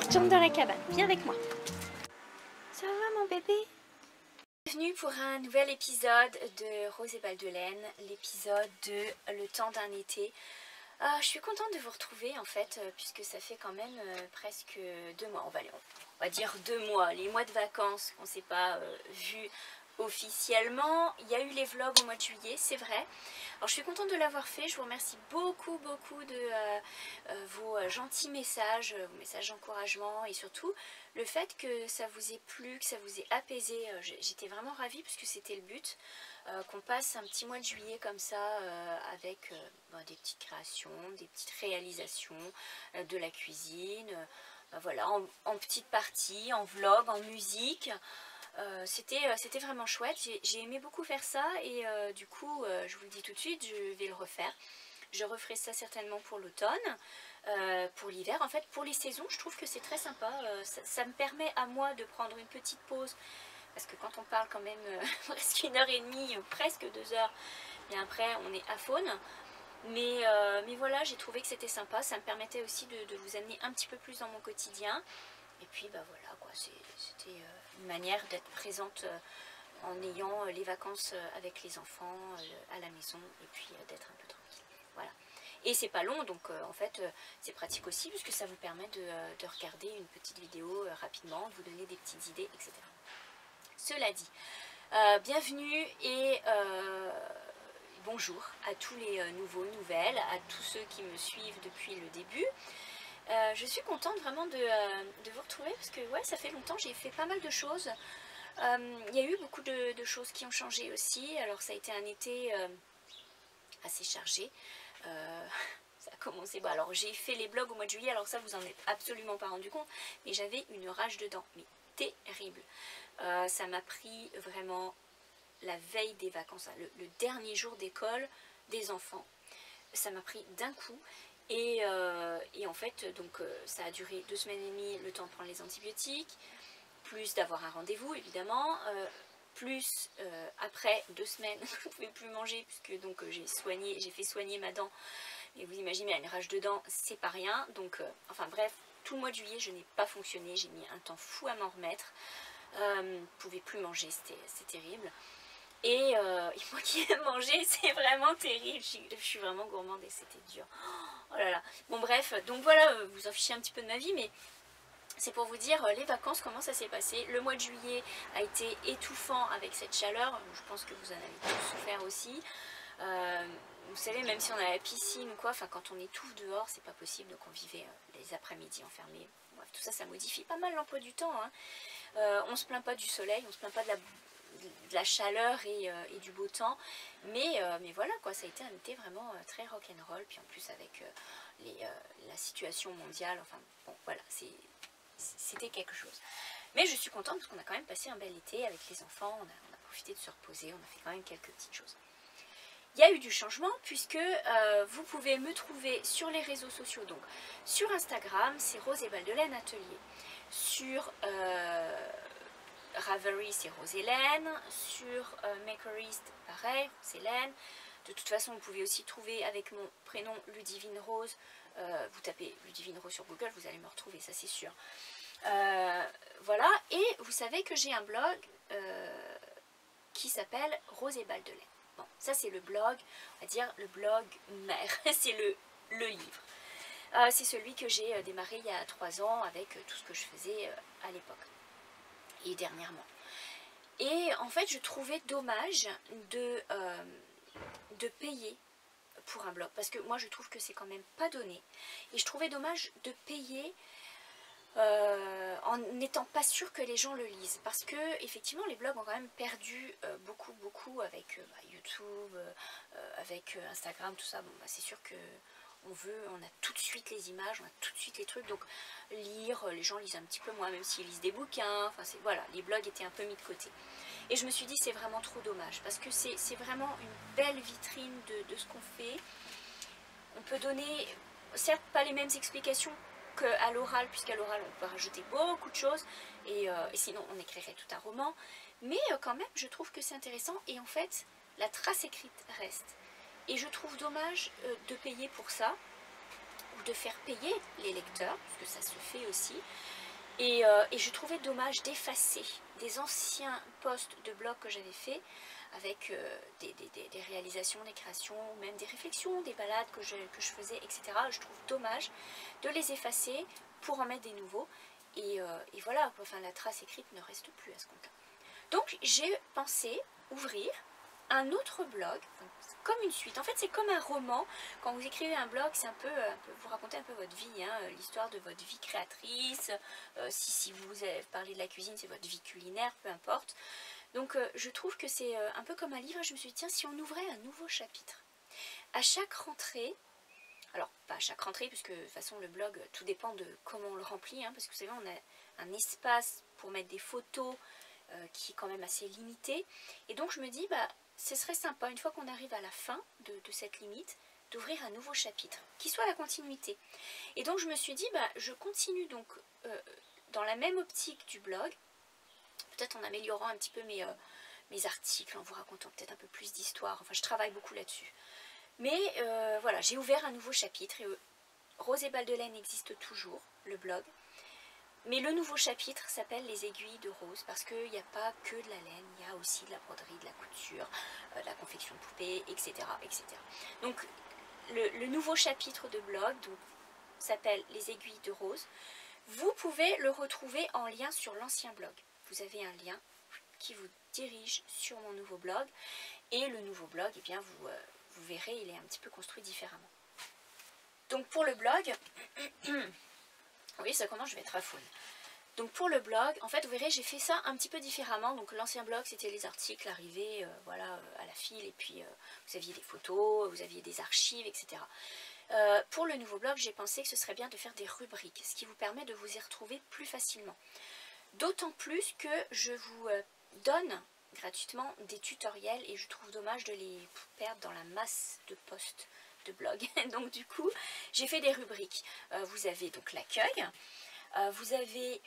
retourne dans la cabane, viens avec moi. Ça va mon bébé? Bienvenue pour un nouvel épisode de Rose et Balles de Laine, l'épisode de Le temps d'un été. Je suis contente de vous retrouver en fait, puisque ça fait quand même presque 2 mois, on va dire 2 mois, les mois de vacances qu'on ne s'est pas vu officiellement. Il y a eu les vlogs au mois de juillet, c'est vrai. Alors je suis contente de l'avoir fait, je vous remercie beaucoup de vos gentils messages, vos messages d'encouragement et surtout le fait que ça vous ait plu, que ça vous ait apaisé. J'étais vraiment ravie parce que c'était le but, qu'on passe un petit mois de juillet comme ça avec des petites créations, des petites réalisations, de la cuisine, voilà, en petites parties, en vlog, en musique. C'était vraiment chouette, j'ai aimé beaucoup faire ça et du coup je vous le dis tout de suite, je vais le refaire. Je referai ça certainement pour l'automne, pour l'hiver. En fait pour les saisons je trouve que c'est très sympa, ça me permet à moi de prendre une petite pause. Parce que quand on parle quand même presque 1h30, presque 2 heures, et après on est à faune. Mais voilà, j'ai trouvé que c'était sympa, ça me permettait aussi de vous amener un petit peu plus dans mon quotidien. Et puis bah voilà quoi, c'était une manière d'être présente en ayant les vacances avec les enfants à la maison et puis d'être un peu tranquille. Voilà. Et c'est pas long donc en fait c'est pratique aussi puisque ça vous permet de regarder une petite vidéo rapidement, de vous donner des petites idées, etc. Cela dit, bienvenue et bonjour à tous les nouvelles, à tous ceux qui me suivent depuis le début. Je suis contente vraiment de vous retrouver parce que ouais, ça fait longtemps, j'ai fait pas mal de choses. Il y a eu beaucoup de choses qui ont changé aussi. Alors ça a été un été assez chargé. Ça a commencé, bon, alors j'ai fait les blogs au mois de juillet, alors ça vous en êtes absolument pas rendu compte, mais j'avais une rage de dents, mais terrible. Ça m'a pris vraiment la veille des vacances, le dernier jour d'école des enfants. Ça m'a pris d'un coup. Et en fait, donc ça a duré 2 semaines et demie, le temps de prendre les antibiotiques, plus d'avoir un rendez-vous évidemment, plus après 2 semaines, je ne pouvais plus manger puisque donc j'ai fait soigner ma dent. Et vous imaginez, une rage de dents, c'est pas rien. Donc, enfin bref, tout le mois de juillet, je n'ai pas fonctionné, j'ai mis un temps fou à m'en remettre. Je ne pouvais plus manger, c'était terrible. Et moi qui aime manger, c'est vraiment terrible, je suis vraiment gourmande et c'était dur. Oh là là. Bon bref, donc voilà, vous en fichez un petit peu de ma vie, mais c'est pour vous dire les vacances, comment ça s'est passé. Le mois de juillet a été étouffant avec cette chaleur, je pense que vous en avez tous souffert aussi. Vous savez, même si on a la piscine ou quoi, enfin quand on étouffe dehors, c'est pas possible, donc on vivait les après-midi enfermés. Bref, tout ça, ça modifie pas mal l'emploi du temps, hein. On se plaint pas du soleil, on se plaint pas de la chaleur et du beau temps, mais voilà quoi, ça a été un été vraiment très rock'n'roll, puis en plus avec la situation mondiale, enfin bon voilà, c'était quelque chose. Mais je suis contente parce qu'on a quand même passé un bel été avec les enfants, on a profité de se reposer, on a fait quand même quelques petites choses. Il y a eu du changement puisque vous pouvez me trouver sur les réseaux sociaux, donc sur Instagram c'est Rose et Balles de Laine Atelier, sur Ravelry c'est Rose Hélène, sur Makerist pareil, Rose Hélène. De toute façon vous pouvez aussi trouver avec mon prénom Ludivine Rose, vous tapez Ludivine Rose sur Google, vous allez me retrouver, ça c'est sûr. Voilà, et vous savez que j'ai un blog qui s'appelle Rose et Balles de Laine. Bon, ça c'est le blog, on va dire le blog mère, c'est le livre. C'est celui que j'ai démarré il y a 3 ans avec tout ce que je faisais à l'époque et dernièrement. Et en fait je trouvais dommage de payer pour un blog, parce que moi je trouve que c'est quand même pas donné, et je trouvais dommage de payer en n'étant pas sûr que les gens le lisent, parce que effectivement les blogs ont quand même perdu beaucoup avec YouTube, avec Instagram, tout ça. Bon, c'est sûr que on a tout de suite les images, on a tout de suite les trucs, donc lire, les gens lisent un petit peu moins, même s'ils lisent des bouquins, enfin voilà, les blogs étaient un peu mis de côté. Et je me suis dit c'est vraiment trop dommage, parce que c'est vraiment une belle vitrine de ce qu'on fait. On peut donner, certes pas les mêmes explications qu'à l'oral, puisqu'à l'oral on peut rajouter beaucoup de choses, et sinon on écrirait tout un roman, mais quand même je trouve que c'est intéressant, et en fait la trace écrite reste. Et je trouve dommage de payer pour ça, ou de faire payer les lecteurs, parce que ça se fait aussi, Et je trouvais dommage d'effacer des anciens posts de blog que j'avais fait avec des réalisations, des créations, même des réflexions, des balades que je faisais, etc. Je trouve dommage de les effacer pour en mettre des nouveaux. Et voilà, enfin, la trace écrite ne reste plus à ce compte-là. Donc j'ai pensé ouvrir un autre blog, comme une suite. En fait, c'est comme un roman. Quand vous écrivez un blog, c'est un peu, vous racontez un peu votre vie, hein, l'histoire de votre vie créatrice. Si vous avez parlé de la cuisine, c'est votre vie culinaire, peu importe. Donc je trouve que c'est un peu comme un livre. Je me suis dit, tiens, si on ouvrait un nouveau chapitre. À chaque rentrée, alors pas à chaque rentrée, puisque de toute façon le blog, tout dépend de comment on le remplit, hein, parce que vous savez, on a un espace pour mettre des photos qui est quand même assez limité. Et donc je me dis, bah, ce serait sympa, une fois qu'on arrive à la fin de cette limite, d'ouvrir un nouveau chapitre, qui soit la continuité. Et donc je me suis dit, bah, je continue donc dans la même optique du blog, peut-être en améliorant un petit peu mes articles, en vous racontant peut-être un peu plus d'histoire. Enfin, je travaille beaucoup là-dessus. Mais voilà, j'ai ouvert un nouveau chapitre. Et Rose et Balles de laine existe toujours, le blog. Mais le nouveau chapitre s'appelle Les aiguilles de rose, parce qu'il n'y a pas que de la laine, il y a aussi de la broderie, de la couture, de la confection de poupées, etc. etc. Donc le nouveau chapitre de blog s'appelle Les aiguilles de rose. Vous pouvez le retrouver en lien sur l'ancien blog. Vous avez un lien qui vous dirige sur mon nouveau blog. Et le nouveau blog, eh bien, vous verrez, il est un petit peu construit différemment. Donc pour le blog... Oui, ça commence, je vais être à faune. Donc pour le blog, en fait, vous verrez, j'ai fait ça un petit peu différemment. Donc l'ancien blog, c'était les articles arrivés voilà, à la file. Et puis, vous aviez des photos, vous aviez des archives, etc. Pour le nouveau blog, j'ai pensé que ce serait bien de faire des rubriques, ce qui vous permet de vous y retrouver plus facilement. D'autant plus que je vous donne gratuitement des tutoriels et je trouve dommage de les perdre dans la masse de posts de blog. Donc du coup, j'ai fait des rubriques. Vous avez donc l'accueil, vous avez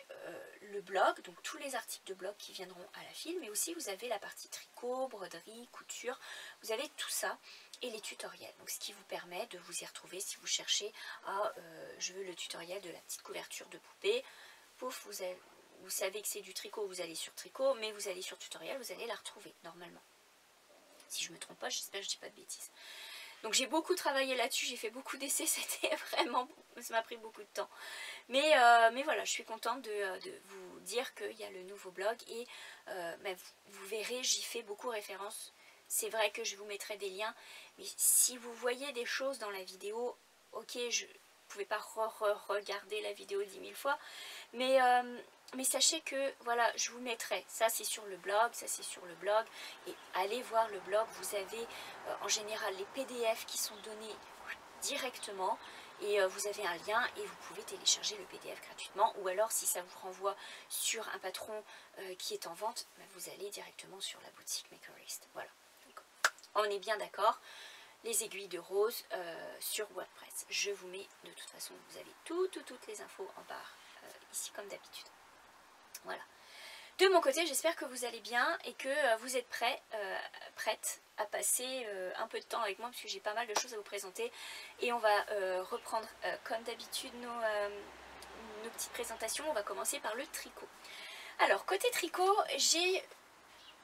le blog, donc tous les articles de blog qui viendront à la file, mais aussi vous avez la partie tricot, broderie, couture, vous avez tout ça et les tutoriels. Donc ce qui vous permet de vous y retrouver si vous cherchez je veux le tutoriel de la petite couverture de poupée, pouf, vous savez que c'est du tricot, vous allez sur tricot, mais vous allez sur tutoriel, vous allez la retrouver normalement. Si je ne me trompe pas, j'espère que je ne dis pas de bêtises. Donc j'ai beaucoup travaillé là-dessus, j'ai fait beaucoup d'essais, c'était vraiment, ça m'a pris beaucoup de temps. Mais voilà, je suis contente de vous dire qu'il y a le nouveau blog et vous verrez, j'y fais beaucoup référence. C'est vrai que je vous mettrai des liens, mais si vous voyez des choses dans la vidéo, ok, vous ne pouvez pas regarder la vidéo 10 000 fois, mais sachez que voilà, je vous mettrai, ça c'est sur le blog, ça c'est sur le blog, et allez voir le blog, vous avez en général les PDF qui sont donnés directement, et vous avez un lien et vous pouvez télécharger le PDF gratuitement, ou alors si ça vous renvoie sur un patron qui est en vente, vous allez directement sur la boutique Makerist. Voilà, donc, on est bien d'accord. Les aiguilles de rose sur WordPress. Je vous mets, de toute façon, vous avez toutes les infos en barre, ici comme d'habitude. Voilà. De mon côté, j'espère que vous allez bien et que vous êtes prête à passer un peu de temps avec moi, parce que j'ai pas mal de choses à vous présenter. Et on va reprendre, comme d'habitude, nos petites présentations. On va commencer par le tricot. Alors, côté tricot, j'ai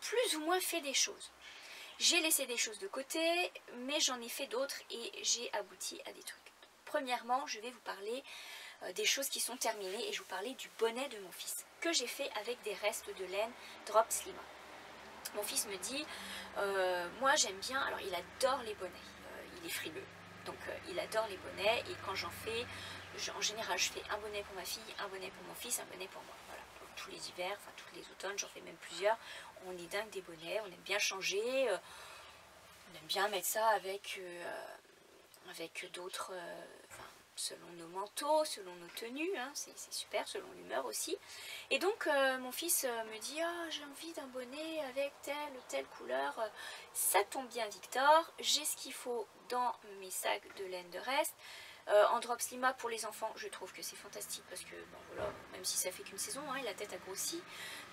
plus ou moins fait des choses. J'ai laissé des choses de côté, mais j'en ai fait d'autres et j'ai abouti à des trucs. Premièrement, je vais vous parler des choses qui sont terminées et je vais vous parler du bonnet de mon fils que j'ai fait avec des restes de laine Drop Slima. Mon fils me dit, moi j'aime bien, alors il adore les bonnets, il est frileux, donc il adore les bonnets et quand j'en fais, en général je fais un bonnet pour ma fille, un bonnet pour mon fils, un bonnet pour moi, voilà. Tous les hivers, enfin tous les automnes, j'en fais même plusieurs. On est dingue des bonnets, on aime bien changer, on aime bien mettre ça avec d'autres, selon nos manteaux, selon nos tenues, hein, c'est super, selon l'humeur aussi. Et donc mon fils me dit, oh, j'ai envie d'un bonnet avec telle ou telle couleur. Ça tombe bien Victor, j'ai ce qu'il faut dans mes sacs de laine de reste. En Drop Slima pour les enfants, je trouve que c'est fantastique parce que bon, voilà, même si ça fait qu'une saison, hein, la tête a grossi,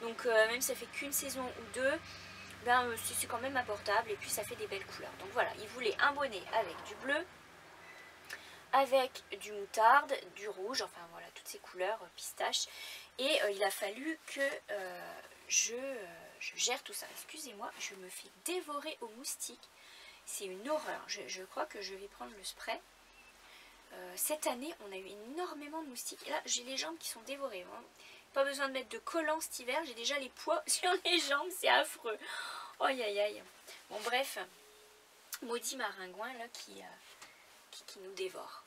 donc même si ça fait qu'une saison ou deux, ben, c'est quand même abordable et puis ça fait des belles couleurs. Donc voilà, il voulait un bonnet avec du bleu, avec du moutarde, du rouge, enfin voilà, toutes ces couleurs pistache. Et il a fallu que je gère tout ça. Excusez-moi, je me fais dévorer aux moustiques. C'est une horreur. Je crois que je vais prendre le spray. Cette année, on a eu énormément de moustiques. Et là, j'ai les jambes qui sont dévorées. Hein. Pas besoin de mettre de collant cet hiver. J'ai déjà les pois sur les jambes. C'est affreux. Aïe, aïe, aïe. Bon, bref. Maudit maringouin là qui nous dévore.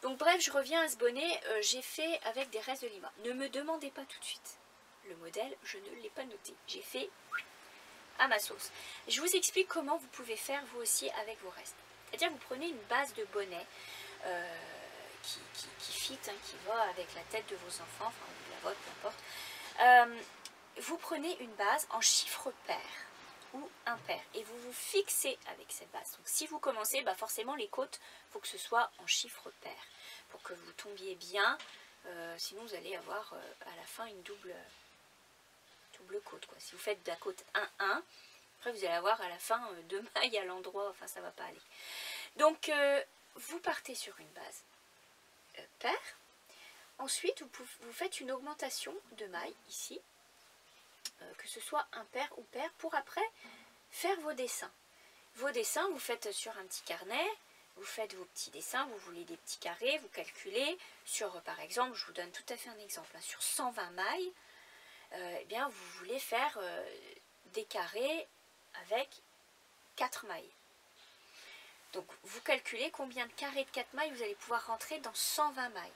Donc bref, je reviens à ce bonnet, j'ai fait avec des restes de lima. Ne me demandez pas tout de suite le modèle, je ne l'ai pas noté. J'ai fait à ma sauce. Je vous explique comment vous pouvez faire vous aussi avec vos restes. C'est-à-dire vous prenez une base de bonnet qui fit, hein, qui va avec la tête de vos enfants, enfin la vôtre, peu importe. Vous prenez une base en chiffre pair ou impair et vous vous fixez avec cette base. Donc si vous commencez, bah forcément les côtes, il faut que ce soit en chiffre pair pour que vous tombiez bien, sinon vous allez avoir à la fin une double côte, quoi. Si vous faites de la côte 1-1, après vous allez avoir à la fin 2 mailles à l'endroit, enfin ça va pas aller. Donc vous partez sur une base pair, ensuite vous faites une augmentation de mailles ici, que ce soit impair ou pair, pour après faire vos dessins. Vos dessins, vous faites sur un petit carnet, vous faites vos petits dessins, vous voulez des petits carrés, vous calculez sur, par exemple, je vous donne tout à fait un exemple, hein, sur 120 mailles, eh bien vous voulez faire des carrés avec 4 mailles. Donc vous calculez combien de carrés de 4 mailles vous allez pouvoir rentrer dans 120 mailles.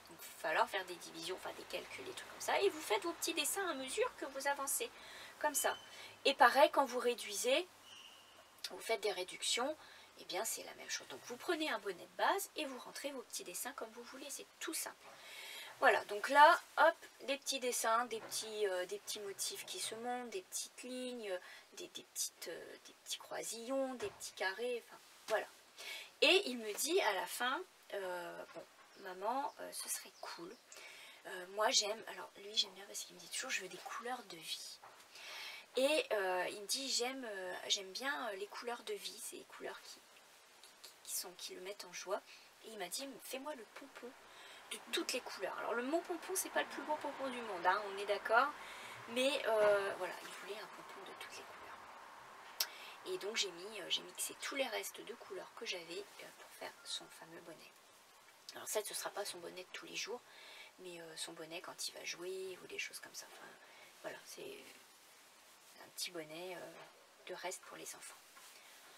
Donc il va falloir faire des divisions, enfin des calculs, des trucs comme ça. Et vous faites vos petits dessins à mesure que vous avancez, comme ça. Et pareil, quand vous réduisez, vous faites des réductions, et bien c'est la même chose. Donc vous prenez un bonnet de base et vous rentrez vos petits dessins comme vous voulez, c'est tout simple. Voilà, donc là, hop, des petits dessins, des petits motifs qui se montent, des petites lignes, des petits croisillons, des petits carrés, enfin voilà. Et il me dit à la fin, bon, maman, ce serait cool. Moi j'aime, alors lui j'aime bien parce qu'il me dit toujours je veux des couleurs de vie. Et il me dit j'aime bien les couleurs de vie, c'est les couleurs qui le mettent en joie. Et il m'a dit fais-moi le pompon de toutes les couleurs. Alors le mot pompon c'est pas le plus beau pompon du monde, hein, on est d'accord. Mais voilà, il voulait un pompon de toutes les couleurs. Et donc j'ai mixé tous les restes de couleurs que j'avais pour faire son fameux bonnet. Alors ça, ce ne sera pas son bonnet de tous les jours, mais son bonnet quand il va jouer ou des choses comme ça. Enfin, voilà, c'est un petit bonnet de reste pour les enfants.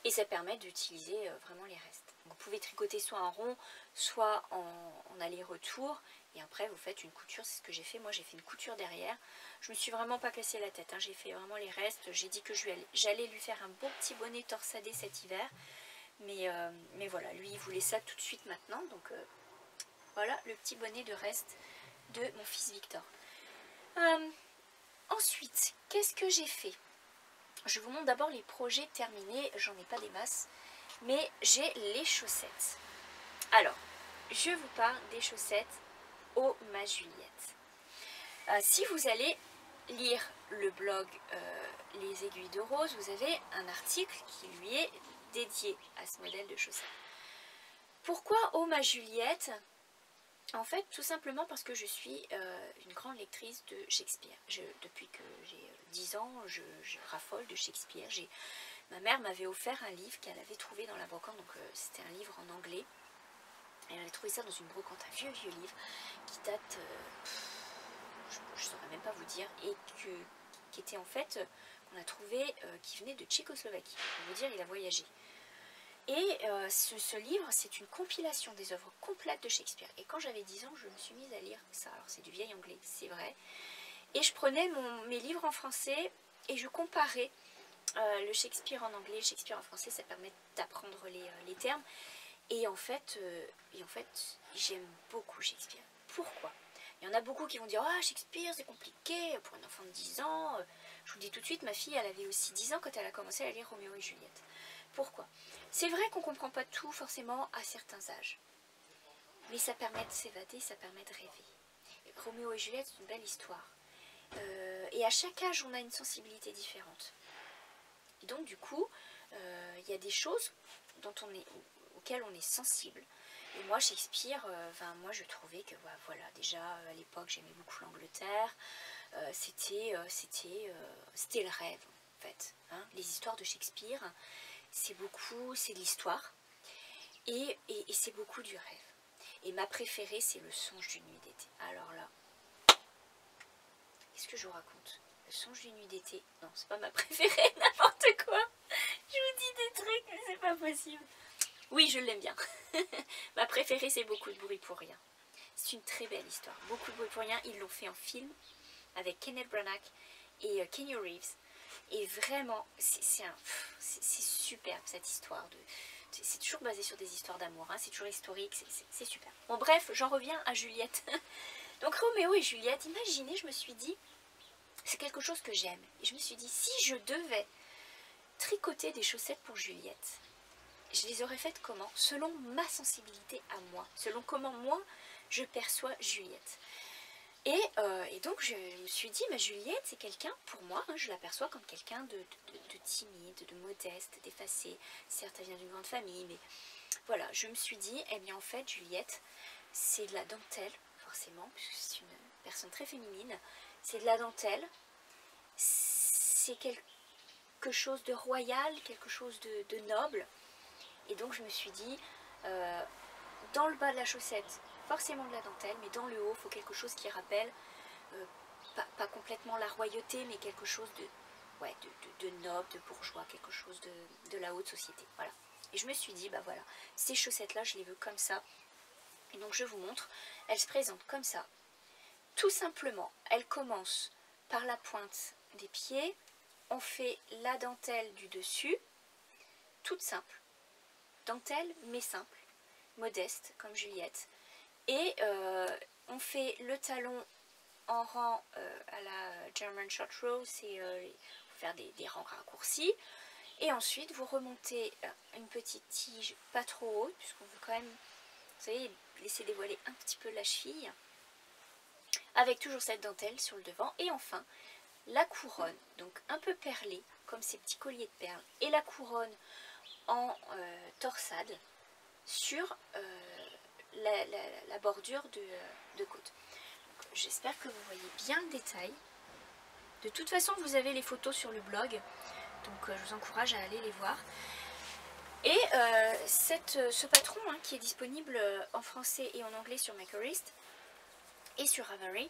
Et ça permet d'utiliser vraiment les restes. Donc, vous pouvez tricoter soit en rond, soit en aller-retour. Et après, vous faites une couture. C'est ce que j'ai fait. Moi, j'ai fait une couture derrière. Je me suis vraiment pas cassé la tête, hein. J'ai fait vraiment les restes. J'ai dit que j'allais lui faire un beau petit bonnet torsadé cet hiver. Mais voilà, lui, il voulait ça tout de suite maintenant. Donc, voilà le petit bonnet de reste de mon fils Victor. Ensuite, qu'est-ce que j'ai fait? Je vous montre d'abord les projets terminés, j'en ai pas des masses, mais j'ai les chaussettes. Alors, je vous parle des chaussettes au Ma Juliette. Si vous allez lire le blog Les Aiguilles de Rose, vous avez un article qui lui est dédié à ce modèle de chaussettes. Pourquoi au Ma Juliette? En fait, tout simplement parce que je suis une grande lectrice de Shakespeare. Depuis que j'ai 10 ans, je raffole de Shakespeare. Ma mère m'avait offert un livre qu'elle avait trouvé dans la brocante, donc c'était un livre en anglais. Elle avait trouvé ça dans une brocante, un vieux livre qui date, je ne saurais même pas vous dire, et qui était en fait, qu'on a trouvé, qui venait de Tchécoslovaquie. Pour vous dire, il a voyagé. Et ce livre, c'est une compilation des œuvres complètes de Shakespeare. Et quand j'avais 10 ans, je me suis mise à lire ça. Alors c'est du vieil anglais, c'est vrai. Et je prenais mes livres en français et je comparais le Shakespeare en anglais, le Shakespeare en français. Ça permet d'apprendre les termes. Et en fait j'aime beaucoup Shakespeare. Pourquoi? Il y en a beaucoup qui vont dire « Ah, Shakespeare, c'est compliqué pour un enfant de 10 ans. » Je vous dis tout de suite, ma fille, elle avait aussi 10 ans quand elle a commencé à lire Roméo et Juliette. Pourquoi? C'est vrai qu'on ne comprend pas tout forcément à certains âges. Mais ça permet de s'évader, ça permet de rêver. Roméo et Juliette, c'est une belle histoire. Et à chaque âge, on a une sensibilité différente. Et donc, du coup, il y a des choses auxquelles on est sensible. Et moi, Shakespeare, moi je trouvais que voilà, déjà à l'époque j'aimais beaucoup l'Angleterre, c'était le rêve en fait. Hein. Les histoires de Shakespeare, c'est de l'histoire et c'est beaucoup du rêve. Et ma préférée, c'est Le Songe d'une nuit d'été. Alors là, qu'est-ce que je vous raconte? Le Songe d'une nuit d'été, non, c'est pas ma préférée, n'importe quoi. Je vous dis des trucs, mais c'est pas possible. Oui, je l'aime bien. Ma préférée, c'est Beaucoup de bruit pour rien. C'est une très belle histoire. Beaucoup de bruit pour rien, ils l'ont fait en film avec Kenneth Branagh et Keanu Reeves. Et vraiment, c'est superbe cette histoire. C'est toujours basé sur des histoires d'amour, hein, c'est toujours historique, c'est super. Bon bref, j'en reviens à Juliette. Donc Roméo et Juliette, imaginez, je me suis dit, c'est quelque chose que j'aime. Et je me suis dit, si je devais tricoter des chaussettes pour Juliette, je les aurais faites comment? Selon ma sensibilité à moi, selon comment moi je perçois Juliette. Et donc je me suis dit, mais Juliette c'est quelqu'un, pour moi, hein, je l'aperçois comme quelqu'un de timide, de modeste, d'effacé. Certes elle vient d'une grande famille, mais voilà, je me suis dit, eh bien en fait Juliette, c'est de la dentelle, forcément, puisque c'est une personne très féminine, c'est de la dentelle, c'est quelque chose de royal, quelque chose de noble. Et donc je me suis dit, dans le bas de la chaussette, forcément de la dentelle, mais dans le haut, il faut quelque chose qui rappelle, pas complètement la royauté, mais quelque chose de noble, de bourgeois, quelque chose de la haute société. Voilà. Et je me suis dit, bah voilà, ces chaussettes-là, je les veux comme ça. Et donc je vous montre, elles se présentent comme ça. Tout simplement, elles commencent par la pointe des pieds, on fait la dentelle du dessus, toute simple. Dentelle, mais simple, modeste, comme Juliette. Et on fait le talon en rang à la German Short Row, c'est faire des rangs raccourcis. Et ensuite, vous remontez une petite tige pas trop haute, puisqu'on veut quand même, vous savez, laisser dévoiler un petit peu la cheville, avec toujours cette dentelle sur le devant. Et enfin, la couronne, donc un peu perlée, comme ces petits colliers de perles, et la couronne en torsade sur la bordure de côte. J'espère que vous voyez bien le détail. De toute façon, vous avez les photos sur le blog, donc je vous encourage à aller les voir. Et ce patron hein, qui est disponible en français et en anglais sur Makerist et sur Ravelry,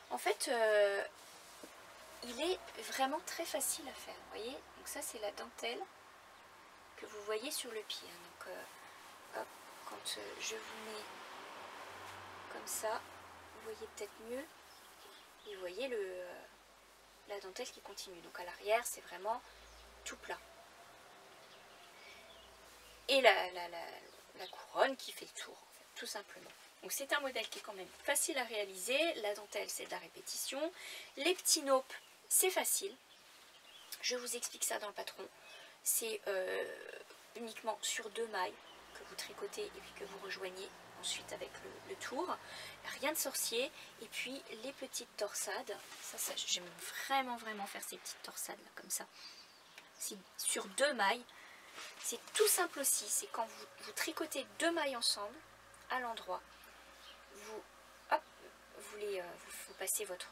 en fait, il est vraiment très facile à faire. Vous voyez, donc ça c'est la dentelle que vous voyez sur le pied. Donc, hop, quand je vous mets comme ça, vous voyez peut-être mieux. Et vous voyez la dentelle qui continue. Donc à l'arrière, c'est vraiment tout plat. Et la couronne qui fait le tour, en fait, tout simplement. Donc c'est un modèle qui est quand même facile à réaliser. La dentelle, c'est de la répétition. Les petits naupes, c'est facile. Je vous explique ça dans le patron. C'est uniquement sur 2 mailles que vous tricotez et puis que vous rejoignez ensuite avec le tour. Rien de sorcier. Et puis les petites torsades. Ça j'aime vraiment faire ces petites torsades là, comme ça. C'est sur 2 mailles. C'est tout simple aussi. C'est quand vous tricotez 2 mailles ensemble à l'endroit. Vous passez votre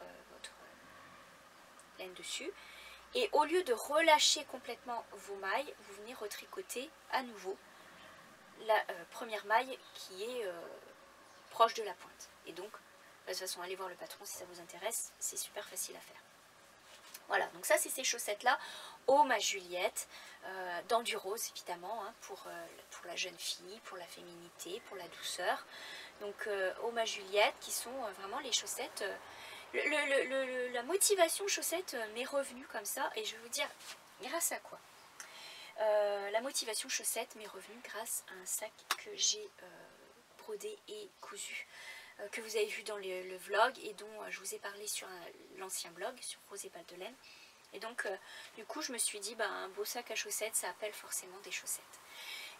laine dessus. Et au lieu de relâcher complètement vos mailles, vous venez retricoter à nouveau la première maille qui est proche de la pointe. Et donc, de toute façon, allez voir le patron si ça vous intéresse, c'est super facile à faire. Voilà, donc ça c'est ces chaussettes-là, Homme à Juliette, dans du rose évidemment, hein, pour la jeune fille, pour la féminité, pour la douceur. Donc Homme à Juliette qui sont vraiment les chaussettes... la motivation chaussette m'est revenue comme ça, et je vais vous dire grâce à quoi. La motivation chaussette m'est revenue grâce à un sac que j'ai brodé et cousu, que vous avez vu dans le vlog et dont je vous ai parlé sur l'ancien blog, sur Rose et Balles de Laine. Et donc du coup je me suis dit, un beau sac à chaussettes, ça appelle forcément des chaussettes.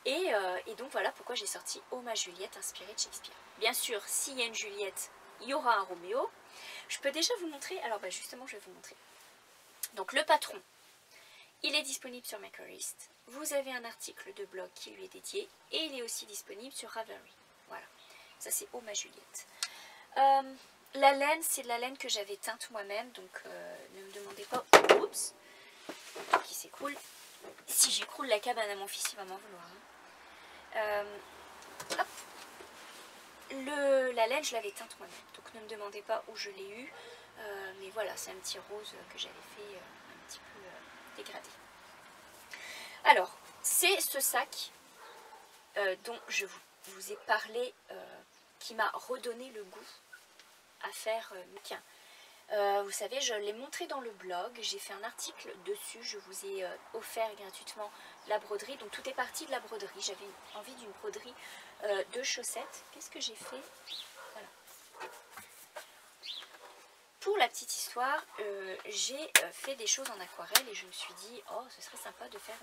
Et donc voilà pourquoi j'ai sorti Homme à Juliette inspiré de Shakespeare. Bien sûr, s'il y a une Juliette, il y aura un Roméo. Je peux déjà vous montrer, alors justement je vais vous montrer. Donc le patron, il est disponible sur Makerist. Vous avez un article de blog qui lui est dédié et il est aussi disponible sur Ravelry. Voilà, ça c'est Oh ma Juliette. La laine, c'est de la laine que j'avais teinte moi-même, donc ne me demandez pas, oups, qui s'écroule. Si j'écroule la cabane à mon fils, il va m'en vouloir. Hein. Hop. La laine, je l'avais teinte moi-même, donc ne me demandez pas où je l'ai eu. Mais voilà, c'est un petit rose que j'avais fait un petit peu dégradé. Alors, c'est ce sac dont je vous ai parlé, qui m'a redonné le goût à faire Mickey. Vous savez, je l'ai montré dans le blog, j'ai fait un article dessus, je vous ai offert gratuitement la broderie, donc tout est parti de la broderie. J'avais envie d'une broderie de chaussettes. Qu'est-ce que j'ai fait? Voilà. Pour la petite histoire, j'ai fait des choses en aquarelle et je me suis dit, oh, ce serait sympa de faire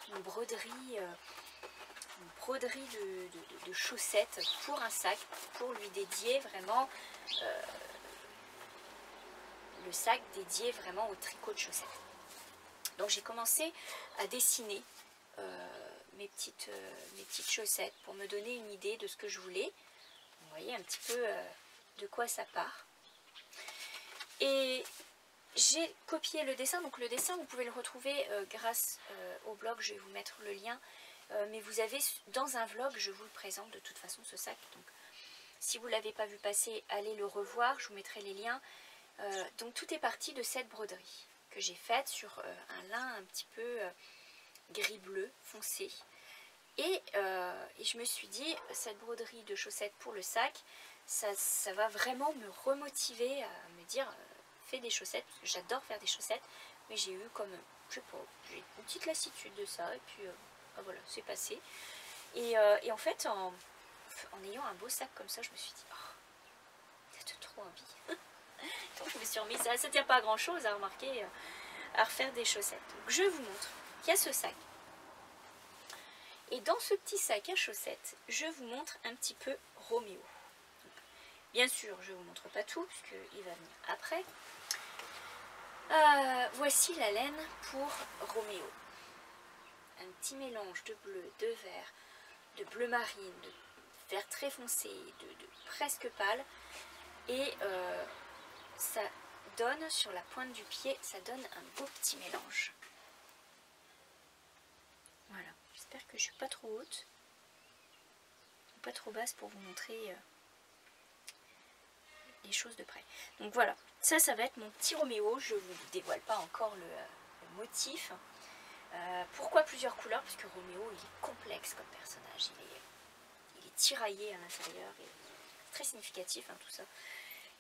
une broderie de chaussettes pour un sac, pour lui dédier vraiment le sac dédié vraiment au tricot de chaussettes. Donc j'ai commencé à dessiner mes petites chaussettes pour me donner une idée de ce que je voulais. Vous voyez un petit peu de quoi ça part. Et j'ai copié le dessin. Donc le dessin, vous pouvez le retrouver grâce au blog. Je vais vous mettre le lien. Mais vous avez dans un vlog, je vous le présente de toute façon ce sac. Donc si vous ne l'avez pas vu passer, allez le revoir. Je vous mettrai les liens. Donc tout est parti de cette broderie que j'ai faite sur un lin un petit peu gris-bleu foncé. Et je me suis dit, cette broderie de chaussettes pour le sac, ça va vraiment me remotiver à me dire, fais des chaussettes, parce que j'adore faire des chaussettes, mais j'ai eu comme, je sais pas, j'ai une petite lassitude de ça, et puis voilà, c'est passé. Et en fait, en ayant un beau sac comme ça, je me suis dit, oh, t'as trop envie. Donc je me suis remise, ça ne tient pas à grand chose à remarquer, à refaire des chaussettes. Donc je vous montre, il y a ce sac. Et dans ce petit sac à chaussettes, je vous montre un petit peu Roméo. Donc, bien sûr, je ne vous montre pas tout, puisqu'il va venir après. Voici la laine pour Roméo. Un petit mélange de bleu, de vert, de bleu marine, de vert très foncé, de presque pâle. Et ça donne sur la pointe du pied, ça donne un beau petit mélange. Voilà, j'espère que je suis pas trop haute, pas trop basse pour vous montrer les choses de près. Donc voilà, ça va être mon petit Roméo. Je ne vous dévoile pas encore le motif. Pourquoi plusieurs couleurs? Parce que Roméo, il est complexe comme personnage, il est tiraillé à l'intérieur, et très significatif, hein, tout ça.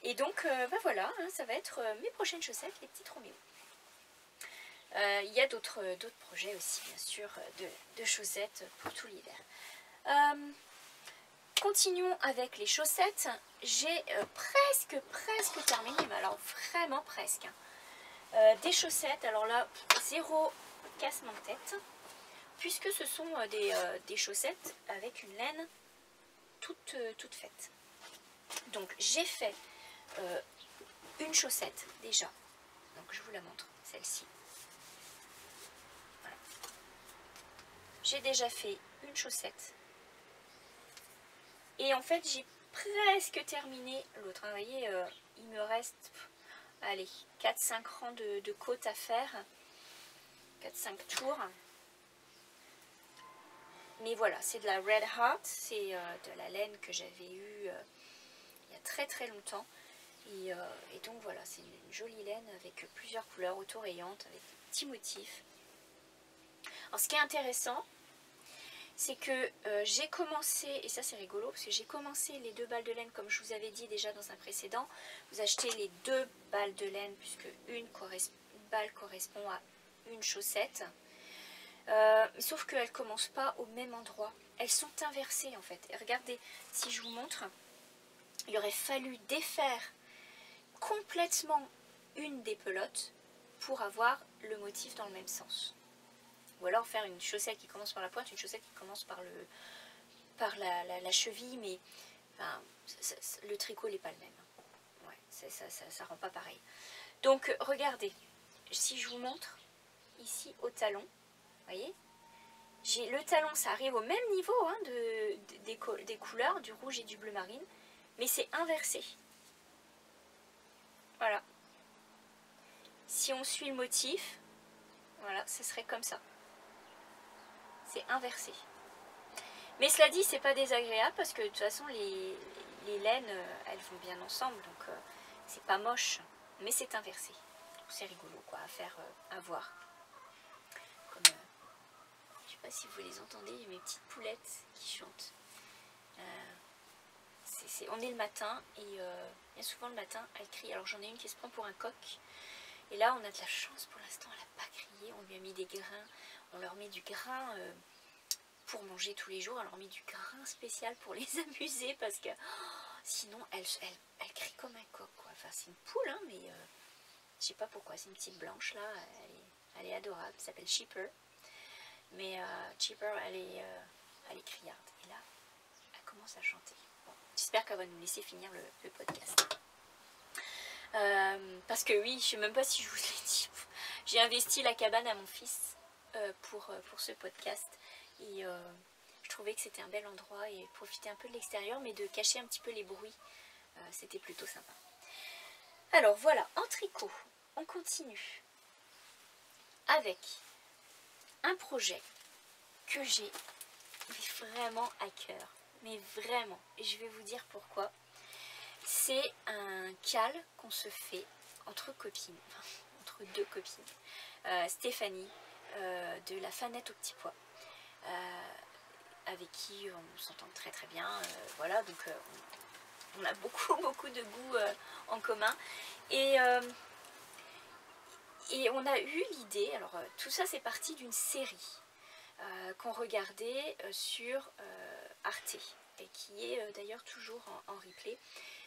Et donc, voilà, hein, ça va être mes prochaines chaussettes, les petites Roméo. Il y a d'autres projets aussi, bien sûr, de chaussettes pour tout l'hiver. Continuons avec les chaussettes. J'ai presque terminé, mais alors vraiment presque. Hein. Des chaussettes, alors là, zéro cassement de tête, puisque ce sont des chaussettes avec une laine toute faite. Donc j'ai fait une chaussette déjà, donc je vous la montre, celle-ci. Voilà. J'ai déjà fait une chaussette et en fait j'ai presque terminé l'autre. Vous voyez, il me reste, allez, 4-5 rangs de côtes à faire, 4-5 tours. Mais voilà, c'est de la Red Heart, c'est de la laine que j'avais eue il y a très longtemps. Et donc voilà, c'est une jolie laine avec plusieurs couleurs autorayantes, avec des petits motifs. Alors ce qui est intéressant, c'est que j'ai commencé, et ça c'est rigolo, parce que j'ai commencé les 2 balles de laine comme je vous avais dit déjà dans un précédent. Vous achetez les 2 balles de laine, puisque une balle correspond à une chaussette. Sauf qu'elles ne commencent pas au même endroit. Elles sont inversées en fait. Et regardez, si je vous montre, il aurait fallu défaire complètement une des pelotes pour avoir le motif dans le même sens. Ou alors faire une chaussette qui commence par la pointe, une chaussette qui commence par la cheville, mais enfin, le tricot n'est pas le même. Ouais, ça rend pas pareil. Donc regardez, si je vous montre ici au talon, voyez, Le talon, ça arrive au même niveau hein, des couleurs, du rouge et du bleu marine, mais c'est inversé. Voilà. Si on suit le motif, voilà, ce serait comme ça. C'est inversé. Mais cela dit, c'est pas désagréable parce que de toute façon, les laines, elles vont bien ensemble, donc c'est pas moche, mais c'est inversé. C'est rigolo quoi, à faire, à voir. Comme, je sais pas si vous les entendez, mes petites poulettes qui chantent. On est le matin et bien souvent le matin, elle crie. Alors j'en ai une qui se prend pour un coq. Et là, on a de la chance pour l'instant, elle n'a pas crié. On lui a mis des grains. On leur met du grain pour manger tous les jours. On leur met du grain spécial pour les amuser parce que sinon, elle crie comme un coq, quoi. Enfin, c'est une poule, hein, mais je sais pas pourquoi. C'est une petite blanche, là. Elle est adorable. Elle s'appelle Cheaper. Mais Cheaper, elle est criarde. Et là, elle commence à chanter. Bon, j'espère qu'elle va nous laisser finir le podcast. Parce que oui, je sais même pas si je vous l'ai dit, j'ai investi la cabane à mon fils pour ce podcast et je trouvais que c'était un bel endroit et profiter un peu de l'extérieur mais de cacher un petit peu les bruits, c'était plutôt sympa. Alors voilà, en tricot, on continue avec un projet que j'ai vraiment à cœur, mais vraiment, et je vais vous dire pourquoi. C'est un cal qu'on se fait entre copines, enfin, entre deux copines. Stéphanie de la Fanette au petit pois, avec qui on s'entend très très bien. Voilà, donc on a beaucoup de goûts en commun. Et on a eu l'idée, alors tout ça c'est parti d'une série qu'on regardait sur Arte, et qui est d'ailleurs toujours en replay,